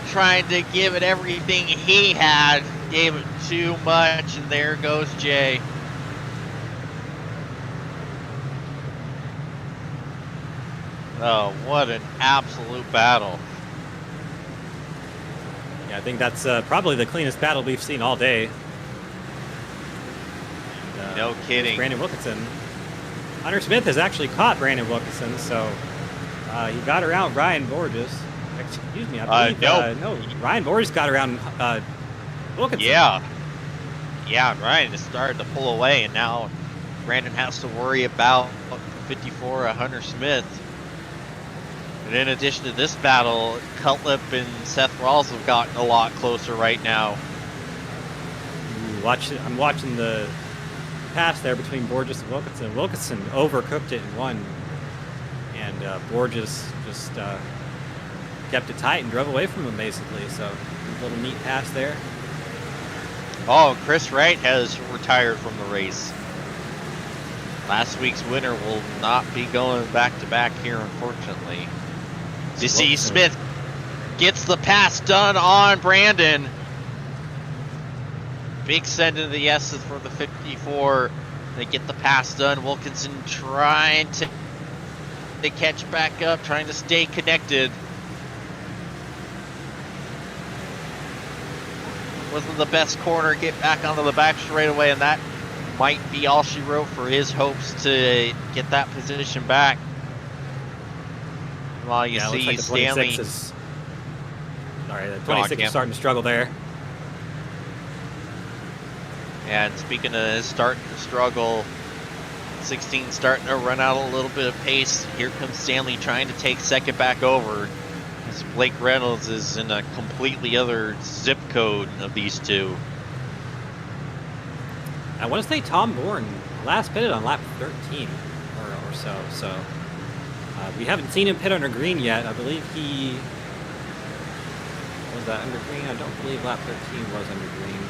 trying to give it everything he had. Gave it too much, and there goes Jay. Oh, what an absolute battle. Yeah, I think that's probably the cleanest battle we've seen all day. And, no kidding. Brandon Wilkinson. Hunter Smith has actually caught Brandon Wilkinson, so he got around Ryan Borges. Excuse me, I believe. No, Ryan Borges got around Wilkinson. Yeah, Ryan has started to pull away, and now Brandon has to worry about 54 Hunter Smith. And in addition to this battle, Cutlip and Seth Rawls have gotten a lot closer right now. I'm watching the pass there between Borges and Wilkinson. Wilkinson overcooked it and won, and Borges just kept it tight and drove away from him basically. So a little neat pass there. Oh, Chris Wright has retired from the race. Last week's winner will not be going back to back here, unfortunately. You see, Smith gets the pass done on Brandon. Big send into the S's for the 54. They get the pass done. Wilkinson trying to catch back up, trying to stay connected. Wasn't the best corner, get back onto the back straightaway, and that might be all she wrote for his hopes to get that position back. While you see like the Stanley. 26 is, the 26 is starting to struggle there. And speaking of starting to struggle, 16 starting to run out a little bit of pace. Here comes Stanley trying to take second back over. As Blake Reynolds is in a completely other zip code of these two. I want to say Tom Bourne last pitted on lap 13 or so. So we haven't seen him pit under green yet. I believe he was that under green. I don't believe lap 13 was under green.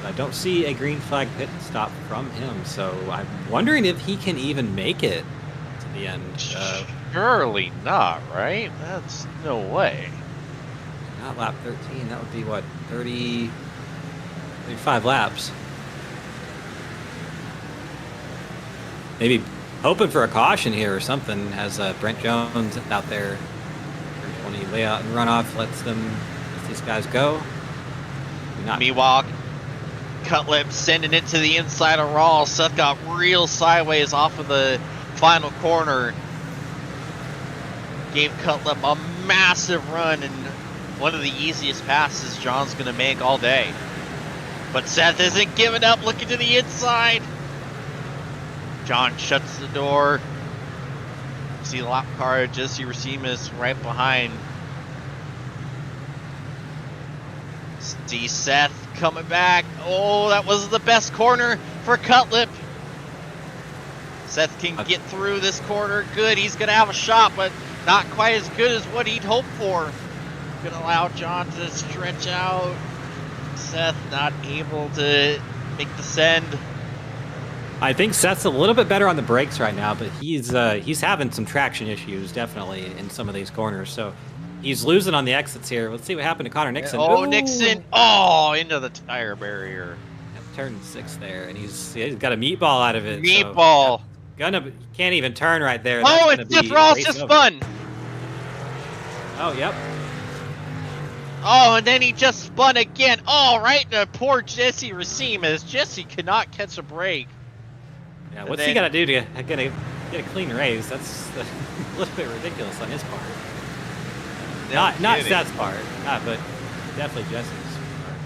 I don't see a green flag pit stop from him, so I'm wondering if he can even make it to the end. Surely not, right? That's no way. Not lap 13. That would be what, 35 laps. Maybe hoping for a caution here or something as Brent Jones out there. 20 layout and runoff lets these guys go. Meanwhile, Cutlip sending it to the inside of Rawls. Seth got real sideways off of the final corner. Gave Cutlip a massive run and one of the easiest passes John's going to make all day. But Seth isn't giving up, looking to the inside. John shuts the door. See lap car, Jesse Racimus right behind. See Seth coming back. Oh, that was the best corner for Cutlip. Seth can get through this corner. Good, he's going to have a shot, but not quite as good as what he'd hoped for. Going to allow John to stretch out. Seth not able to make the send. I think Seth's a little bit better on the brakes right now, but he's having some traction issues definitely in some of these corners. So he's losing on the exits here. Let's see what happened to Connor Nixon. Oh, ooh. Nixon! Oh, into the tire barrier. Turn 6 there, and he's got a meatball out of it. Meatball. So can't even turn right there. Oh, it's just Rawls just spun. Oh, yep. Oh, and then he just spun again. Oh, right into poor Jesse Racimus. Jesse could not catch a break. Yeah, what's he got to do to get a clean race? That's a little bit ridiculous on his part. Not Seth's part, but definitely Jesse's part.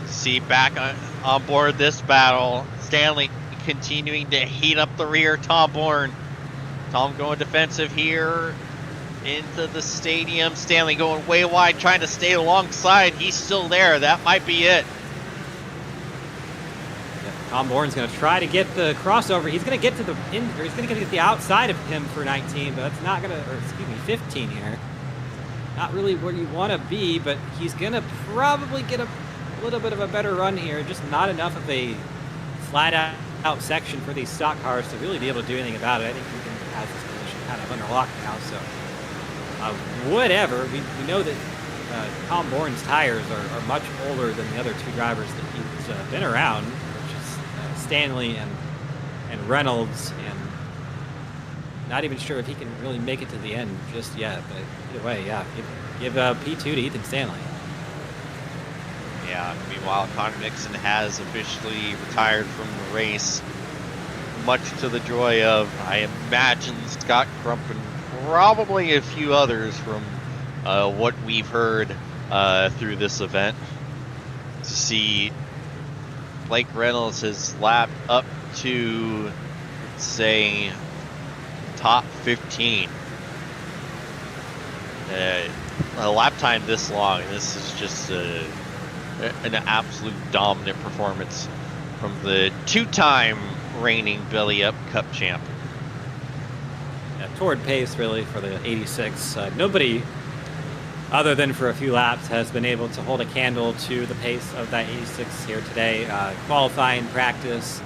See, back on board this battle, Stanley continuing to heat up the rear. Tom Bourne. Tom going defensive here into the stadium. Stanley going way wide, trying to stay alongside. He's still there. That might be it. Tom Bourne's going to try to get the crossover. He's going to get to the he's going to get the outside of him for 19, but that's not going to, or excuse me, 15 here. Not really where you want to be, but he's going to probably get a little bit of a better run here. Just not enough of a flat out section for these stock cars to really be able to do anything about it. I think he has this position kind of under lock now, so whatever. We know that Tom Bourne's tires are much older than the other two drivers that he's been around, which is Stanley and Reynolds, and not even sure if he can really make it to the end just yet. But either way, yeah, give P2 to Ethan Stanley. Yeah, meanwhile, Connor Nixon has officially retired from the race, much to the joy of, I imagine, Scott Crump and probably a few others from what we've heard through this event. To see Blake Reynolds has lapped up to, let's say, top 15. A lap time this long, this is just an absolute dominant performance from the two-time reigning Belly Up Cup champ. Yeah, toward pace really for the 86. Nobody other than for a few laps has been able to hold a candle to the pace of that 86 here today. Qualifying, practice,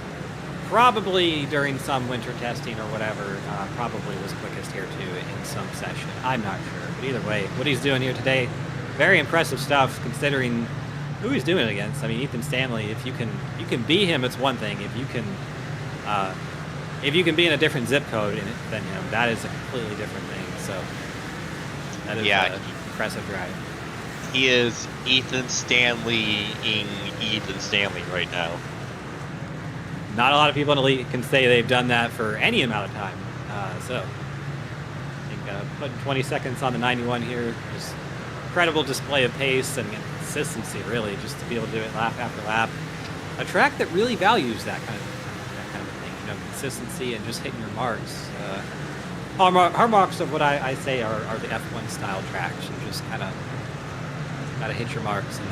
probably during some winter testing or whatever, probably was quickest here too in some session. I'm not sure, but either way, what he's doing here today, very impressive stuff considering who he's doing it against. I mean, Ethan Stanley, if you can beat him, it's one thing. If you can be in a different zip code than him, that is a completely different thing. So that is an impressive drive. He is Ethan Stanley-ing Ethan Stanley right now. Not a lot of people in Elite can say they've done that for any amount of time. So I think putting 20 seconds on the 91 here, just incredible display of pace and consistency, really, just to be able to do it lap after lap. A track that really values that kind of thing, consistency and just hitting your marks. Hallmarks of what I say are the F1 style tracks. You just kind of gotta hit your marks, and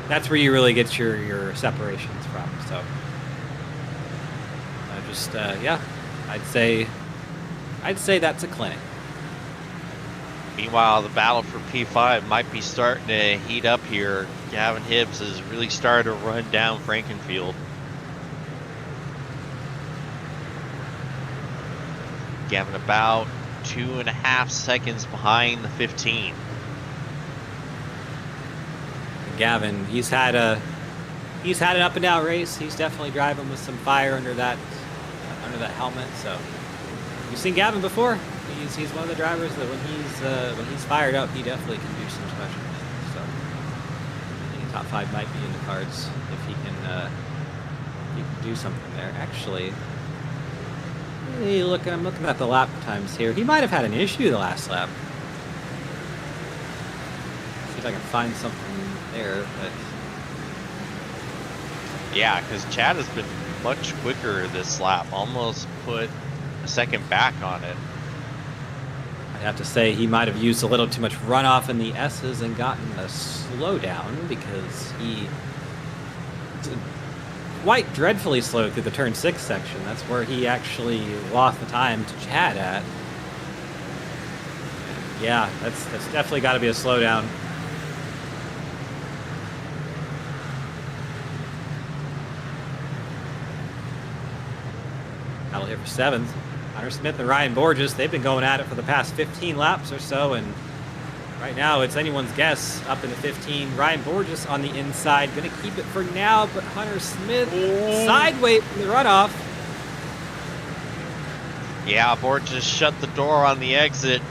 that's where you really get your separations from. So I'd say that's a clinic. Meanwhile, the battle for P5 might be starting to heat up here. Gavin Hibbs has really started to run down Frankenfield. Gavin about 2.5 seconds behind the 15. Gavin, he's had an up and down race. He's definitely driving with some fire under that helmet. So you've seen Gavin before. He's one of the drivers that when he's fired up, he definitely can do some special things. So I think top 5 might be in the cards if he can do something there. Actually, I'm looking at the lap times here. He might have had an issue the last lap. See if I can find something there, but yeah, because Chad has been much quicker this lap. Almost put a second back on it. I have to say he might have used a little too much runoff in the S's and gotten a slowdown, because he quite dreadfully slowed through the turn 6 section. That's where he actually lost the time to Chad at. Yeah, that's definitely got to be a slowdown. Battle here for 7th. Hunter Smith and Ryan Borges, they've been going at it for the past 15 laps or so, and right now it's anyone's guess up in the 15. Ryan Borges on the inside, going to keep it for now, but Hunter Smith sideways from the runoff. Yeah, Borges shut the door on the exit.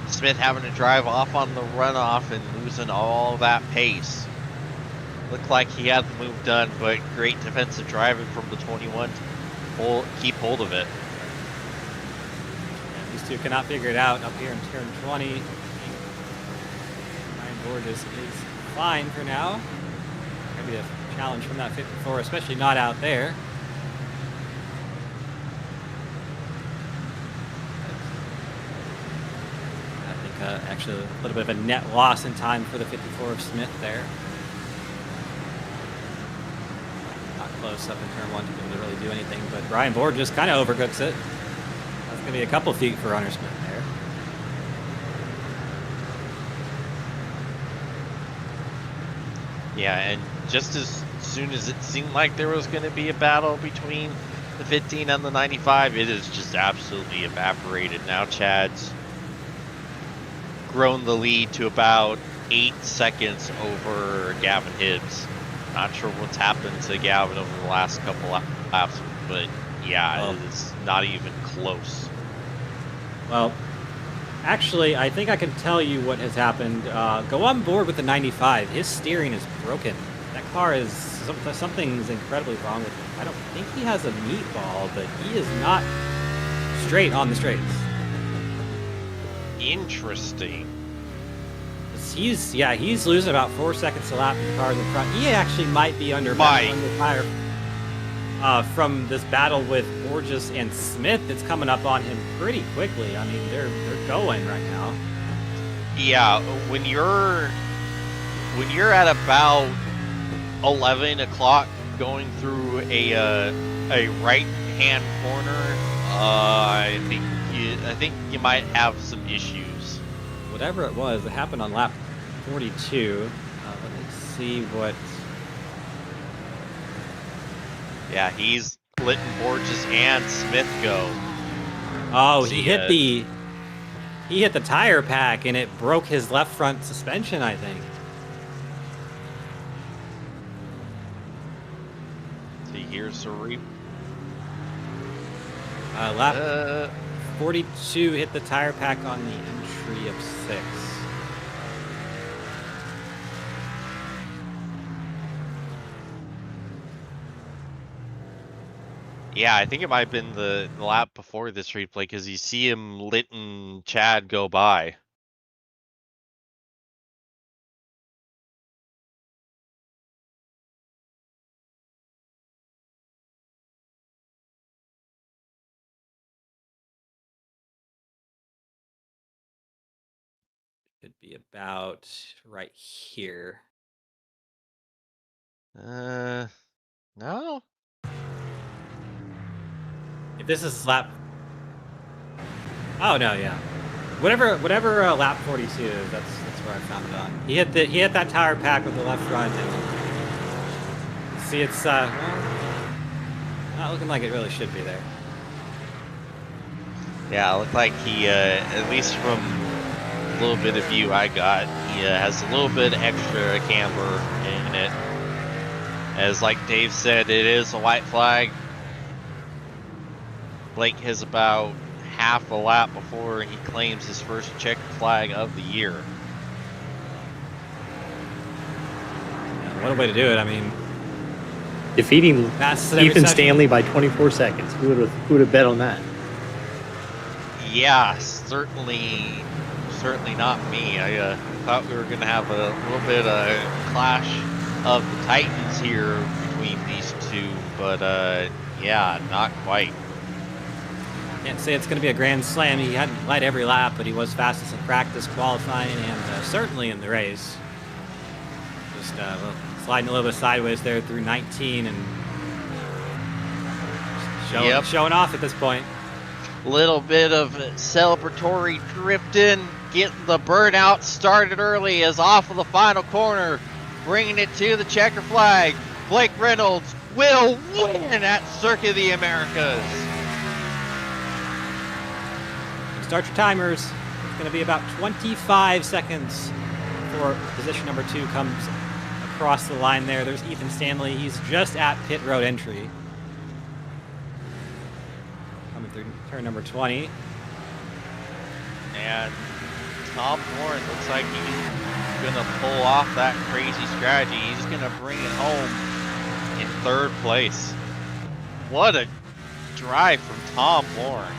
Smith having to drive off on the runoff and losing all that pace. Looked like he had the move done, but great defensive driving from the 21 to keep hold of it. These two cannot figure it out up here in turn 20. Ryan Borges is fine for now. Maybe a challenge from that 54, especially not out there. I think actually a little bit of a net loss in time for the 54 of Smith there. Not close up in turn 1 to be able to really do anything, but Ryan Borges kind of overcooks it. That's going to be a couple feet for Hunter Smith there. Yeah, and just as soon as it seemed like there was going to be a battle between the 15 and the 95, it is just absolutely evaporated. Now Chad's grown the lead to about 8 seconds over Gavin Hibbs. Not sure what's happened to Gavin over the last couple laps, but yeah, it's not even close. Well, actually, I think I can tell you what has happened. Go on board with the 95. His steering is broken. That car is, something's incredibly wrong with him. I don't think he has a meatball, but he is not straight on the straights. Interesting. He's losing about 4 seconds a lap in the cars in front. He actually might be under fire from this battle with Borges and Smith. It's coming up on him pretty quickly. I mean, they're going right now. Yeah, when you're at about 11 o'clock going through a right-hand corner, I think you might have some issues. Whatever it was, it happened on lap 42. Let me see what. Yeah, he's letting Borges and Smith go. Oh, he hit the tire pack and it broke his left front suspension, I think. See, here's the lap 42 hit the tire pack on the entry of 6. Yeah, I think it might have been the lap before this replay because you see him letting Chad go by. Should be about right here. No. If this is lap. Oh no, yeah. Whatever lap 42 is, that's where I found it on. He hit that tire pack with the left front. And see, it's not looking like it really should be there. Yeah, it looked like he, at least from a little bit of view I got, he has a little bit extra camber in it. As like Dave said, it is a white flag. Blake has about half a lap before he claims his first checkered flag of the year. Yeah, what a way to do it. I mean, defeating Ethan Stanley by 24 seconds. Who would have bet on that? Yeah, certainly not me. I thought we were going to have a little bit of clash of the Titans here between these two, but yeah, not quite. Can't say it's going to be a grand slam. He hadn't led every lap, but he was fastest in practice, qualifying, and certainly in the race. Just sliding a little bit sideways there through 19 and showing off at this point. Little bit of celebratory drifting, getting the burnout started early as off of the final corner, bringing it to the checker flag. Blake Reynolds will win at Circuit of the Americas. Start your timers. It's going to be about 25 seconds before position number 2 comes across the line there. There's Ethan Stanley. He's just at pit road entry. Coming through turn number 20. And Tom Warren looks like he's going to pull off that crazy strategy. He's going to bring it home in 3rd place. What a drive from Tom Warren.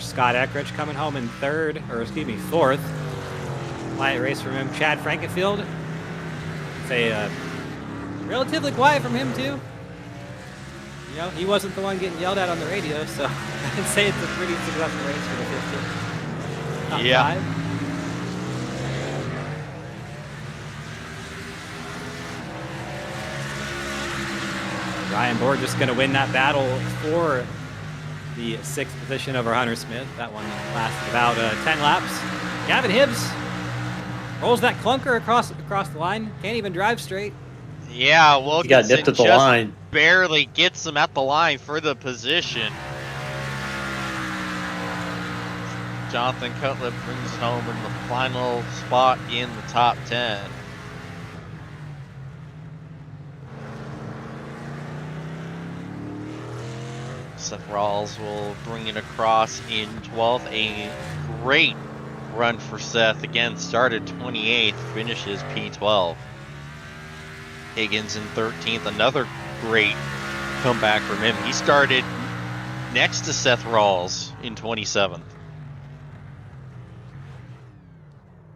There's Scott Eckridge coming home in fourth. Quiet race from him. Chad Frankenfield. Say relatively quiet from him too. You know, he wasn't the one getting yelled at on the radio, so I'd say it's a pretty successful race for the 15. Top five. Ryan Board just going to win that battle for the 6th position over Hunter Smith. That one lasted about 10 laps. Gavin Hibbs rolls that clunker across the line. Can't even drive straight. Yeah, Wilkinson he got dipped at the line. Barely gets him at the line for the position. Jonathan Cutlip brings home in the final spot in the top 10. Seth Rawls will bring it across in 12th. A great run for Seth. Again, started 28th, finishes P12. Higgins in 13th. Another great comeback from him. He started next to Seth Rawls in 27th.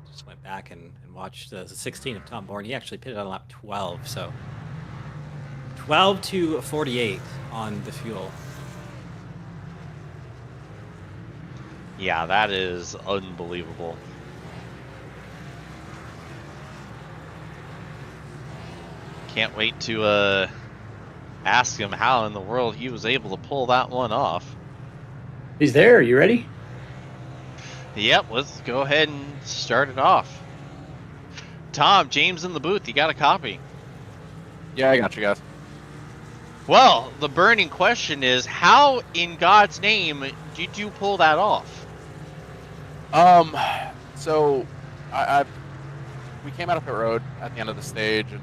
Just went back and watched the 16 of Tom Bourne. He actually pitted on lap 12, so 12 to 48 on the fuel. Yeah, that is unbelievable. Can't wait to ask him how in the world he was able to pull that one off. He's there. You ready? Yep, let's go ahead and start it off. Tom, James in the booth, you got a copy? Yeah, I got you guys. Well, the burning question is, how in God's name did you pull that off? So we came out of pit road at the end of the stage, and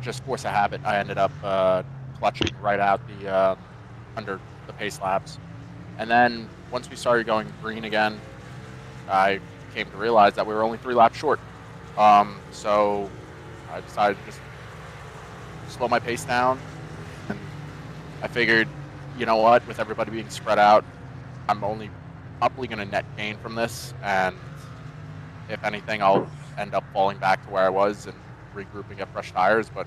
just force of habit, I ended up clutching right out the under the pace laps. And then once we started going green again, I came to realize that we were only 3 laps short. So I decided to just slow my pace down, and I figured, you know what, with everybody being spread out, I'm probably going to net gain from this, and if anything, I'll end up falling back to where I was and regrouping at fresh tires. But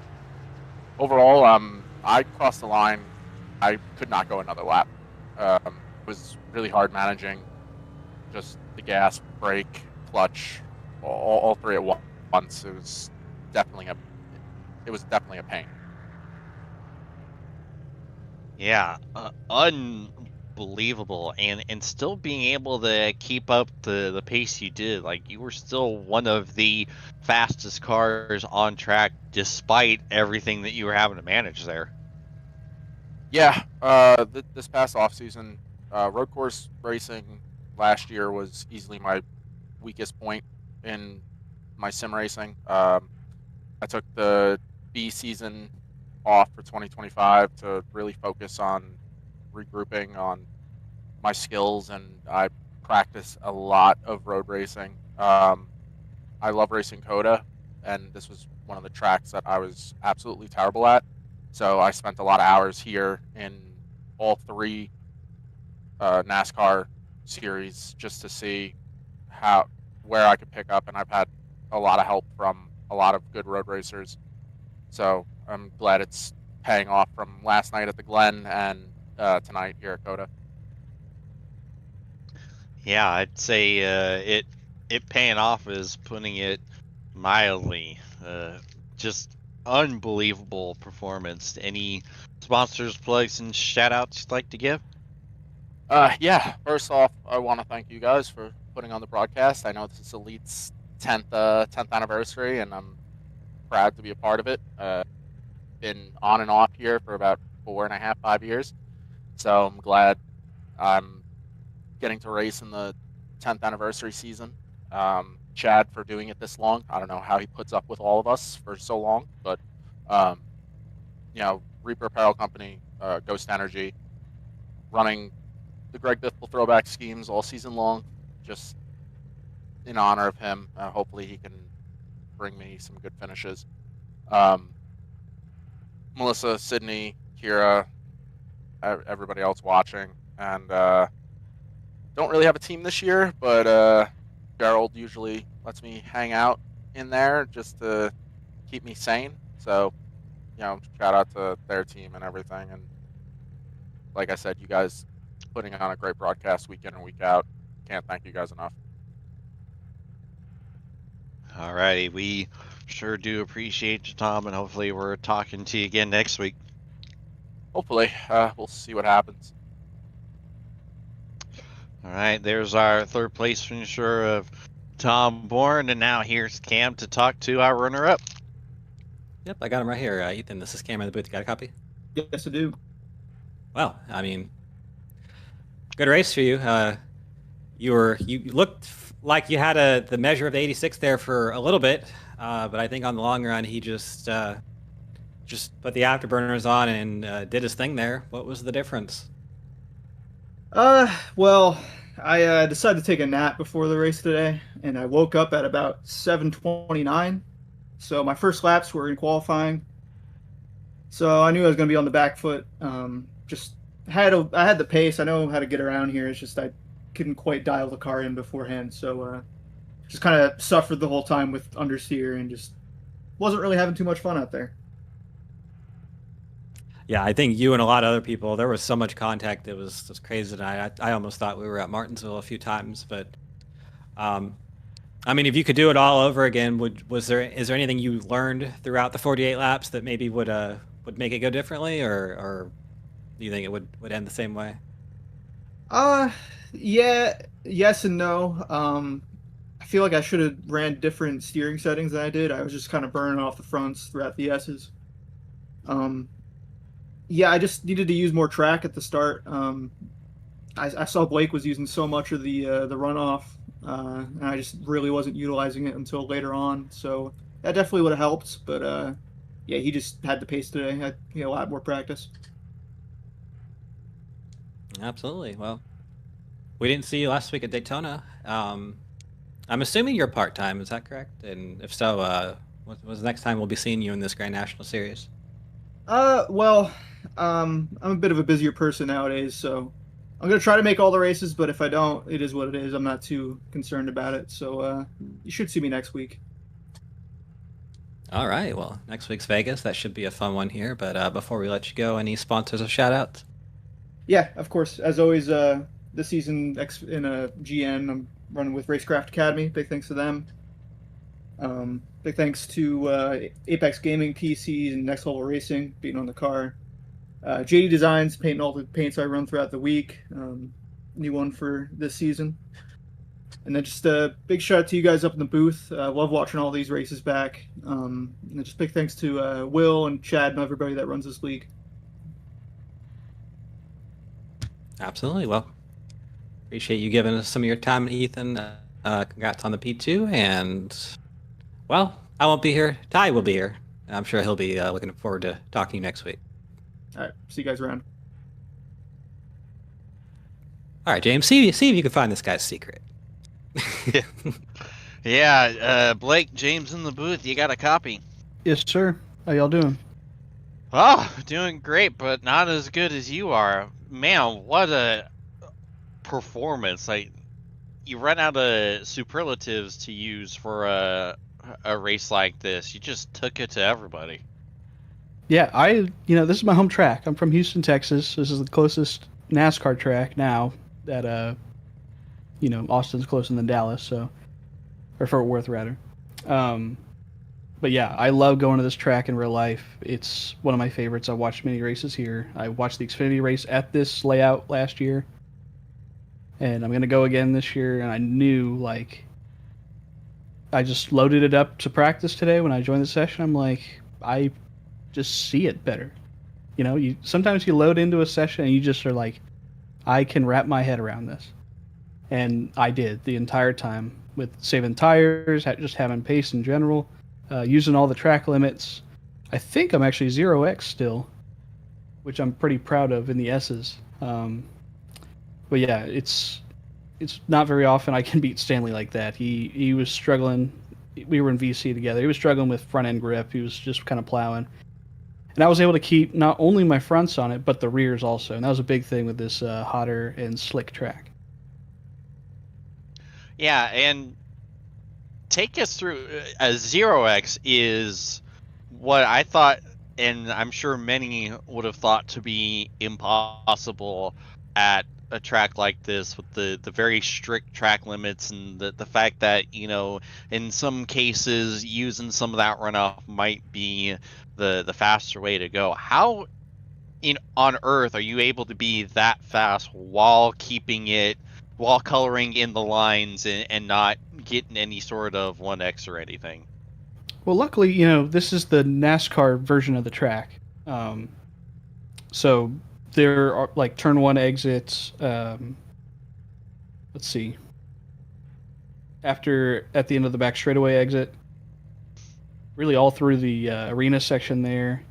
overall, I crossed the line. I could not go another lap. It was really hard managing just the gas, brake, clutch, all three at once. It was definitely a pain. Yeah, unbelievable, and still being able to keep up the pace you did. Like, you were still one of the fastest cars on track despite everything that you were having to manage there. Yeah, this past off season, road course racing last year was easily my weakest point in my sim racing. I took the B season off for 2025 to really focus on regrouping on my skills, and I practice a lot of road racing. I love racing Coda, and this was one of the tracks that I was absolutely terrible at. So I spent a lot of hours here in all 3 NASCAR series just to see where I could pick up, and I've had a lot of help from a lot of good road racers. So I'm glad it's paying off from last night at the Glen and tonight here at Coda. Yeah, I'd say it paying off is putting it mildly. Just unbelievable performance. Any sponsors, plugs, and shout outs you'd like to give? Yeah, first off, I want to thank you guys for putting on the broadcast. I know this is Elite's 10th anniversary, and I'm proud to be a part of it. Been on and off here for about 4.5, 5 years, so I'm glad I'm getting to race in the 10th anniversary season. Chad for doing it this long. I don't know how he puts up with all of us for so long, but Reaper Apparel Company, Ghost Energy, running the Greg Biffle throwback schemes all season long, just in honor of him. Hopefully he can bring me some good finishes. Melissa, Sydney, Kira, everybody else watching, and don't really have a team this year, but Gerald usually lets me hang out in there just to keep me sane. So, shout out to their team and everything. And like I said, you guys putting on a great broadcast week in and week out. Can't thank you guys enough. All righty, we sure do appreciate you, Tom, and hopefully we're talking to you again next week. Hopefully, we'll see what happens. All right, there's our third place finisher of Tom Bourne, and now here's Cam to talk to our runner-up. Yep, I got him right here. Ethan, this is Cam in the booth. You got a copy? Yes, I do. Well, I mean, good race for you. You looked like you had the measure of the 86 there for a little bit, but I think on the long run he just put the afterburners on and did his thing there. What was the difference? Well, I decided to take a nap before the race today, and I woke up at about 7:29. So my first laps were in qualifying. So I knew I was going to be on the back foot. I had the pace. I know how to get around here. It's just I couldn't quite dial the car in beforehand. So just kind of suffered the whole time with understeer and just wasn't really having too much fun out there. Yeah, I think you and a lot of other people, there was so much contact. It was crazy tonight. I almost thought we were at Martinsville a few times, but I mean, if you could do it all over again, is there anything you learned throughout the 48 laps that maybe would make it go differently, or do you think it would end the same way? Yeah, yes and no. I feel like I should have ran different steering settings than I did. I was just kind of burning off the fronts throughout the S's. Yeah, I just needed to use more track at the start. I saw Blake was using so much of the runoff, and I just really wasn't utilizing it until later on. So that definitely would have helped. But yeah, he just had the pace today. He had a lot more practice. Absolutely. Well, we didn't see you last week at Daytona. I'm assuming you're part-time. Is that correct? And if so, what's the next time we'll be seeing you in this Grand National Series? Well, I'm a bit of a busier person nowadays, so I'm gonna try to make all the races. But if I don't, it is what it is. I'm not too concerned about it. So you should see me next week. All right. Well, next week's Vegas. That should be a fun one here. But before we let you go, any sponsors or shout-outs? Yeah, of course. As always, this season in GN, I'm running with Racecraft Academy. Big thanks to them. Big thanks to Apex Gaming PCs and Next Level Racing being on the car. JD Designs painting all the paints I run throughout the week. New one for this season. And then just a big shout out to you guys up in the booth. Love watching all these races back. And just big thanks to Will and Chad and everybody that runs this league. Absolutely. Well, appreciate you giving us some of your time, Ethan. Congrats on the P2. And, well, I won't be here. Ty will be here. I'm sure he'll be looking forward to talking to you next week. All right. See you guys around. All right, James. See if you can find this guy's secret. Yeah, Blake, James in the booth. You got a copy? Yes, sir. How y'all doing? Oh, doing great, but not as good as you are. Man, what a performance. You run out of superlatives to use for a race like this. You just took it to everybody. Yeah, this is my home track. I'm from Houston, Texas. This is the closest NASCAR track now that, Austin's closer than Dallas, so, or Fort Worth, rather. But yeah, I love going to this track in real life. It's one of my favorites. I've watched many races here. I watched the Xfinity race at this layout last year. And I'm going to go again this year. And I knew, I just loaded it up to practice today when I joined the session. I'm like, I just see it better. Sometimes you load into a session and you just are like, I can wrap my head around this. And I did the entire time with saving tires, just having pace in general. Using all the track limits. I think I'm actually 0x still, which I'm pretty proud of in the S's. But yeah, it's not very often I can beat Stanley like that. He was struggling. We were in VC together. He was struggling with front end grip. He was just kind of plowing. And I was able to keep not only my fronts on it, but the rears also. And that was a big thing with this hotter and slick track. Yeah, and take us through. 0x is what I thought, and I'm sure many would have thought to be impossible at a track like this, with the very strict track limits and the fact that, in some cases using some of that runoff might be the faster way to go. How on earth are you able to be that fast while coloring in the lines and not getting any sort of 1x or anything? Well, luckily, this is the NASCAR version of the track. So there are like turn one exits. Let's see. At the end of the back straightaway exit, really all through the arena section there,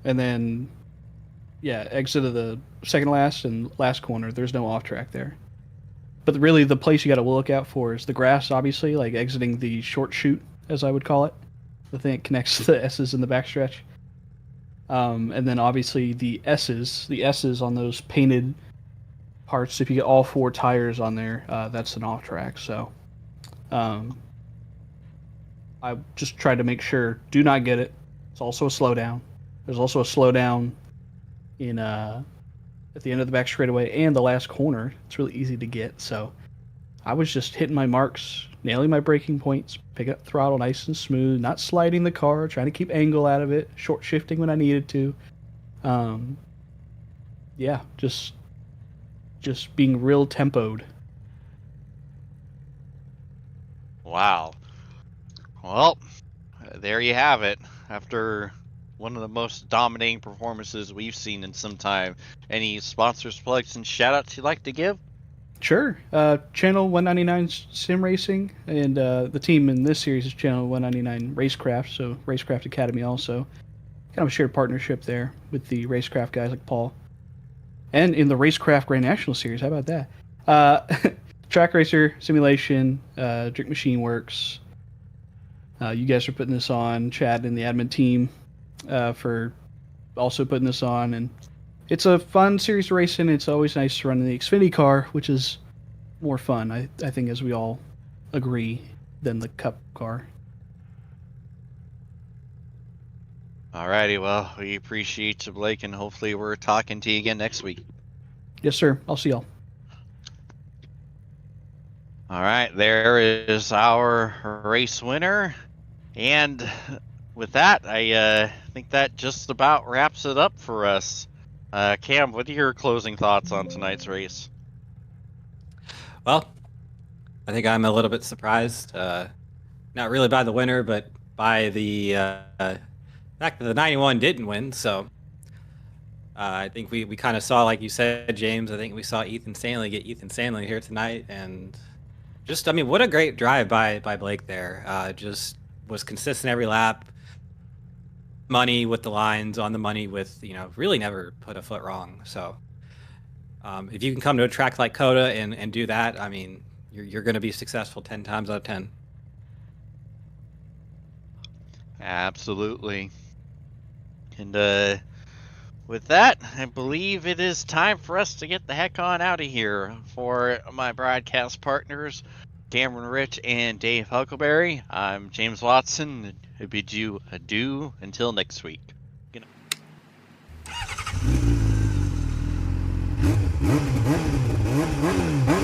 and then exit of the second last and last corner. There's no off track there. But really, the place you got to look out for is the grass, obviously, like exiting the short chute, as I would call it, the thing that connects the S's in the backstretch. And then obviously the S's on those painted parts. If you get all four tires on there, that's an off track. So, I just tried to make sure, do not get it. It's also a slowdown. There's also a slowdown in at the end of the back straightaway and the last corner. It's really easy to get. So I was just hitting my marks, nailing my braking points, picking up throttle nice and smooth, not sliding the car, trying to keep angle out of it, short shifting when I needed to. Just being real tempoed. Wow. Well, there you have it. After one of the most dominating performances we've seen in some time. Any sponsors, plugs, and shout-outs you'd like to give? Sure. Channel 199 Sim Racing, and the team in this series is Channel 199 Racecraft, so Racecraft Academy also. Kind of a shared partnership there with the Racecraft guys like Paul. And in the Racecraft Grand National Series, how about that? Track Racer Simulation, Drink Machine Works. You guys are putting this on. Chad and the admin team for also putting this on. And it's a fun series to race in. It's always nice to run in the Xfinity car, which is more fun, I think, as we all agree, than the Cup car. Alrighty, well, we appreciate you, Blake, and hopefully we're talking to you again next week. Yes, sir. I'll see y'all. All right, there is our race winner. And with that, I think that just about wraps it up for us. Cam, what are your closing thoughts on tonight's race? Well, I think I'm a little bit surprised. Not really by the winner, but by the fact that the 91 didn't win. So I think we kind of saw, like you said, James, I think we saw Ethan Stanley get Ethan Stanley here tonight. And just, I mean, what a great drive by Blake there. Just was consistent every lap. Money with the lines, on the money with, really never put a foot wrong. So if you can come to a track like COTA and do that, I mean, you're going to be successful 10 times out of 10. Absolutely. And with that, I believe it is time for us to get the heck on out of here. For my broadcast partners, Cameron Rich and Dave Huckleberry, I'm James Watson. I bid you adieu until next week. Good night.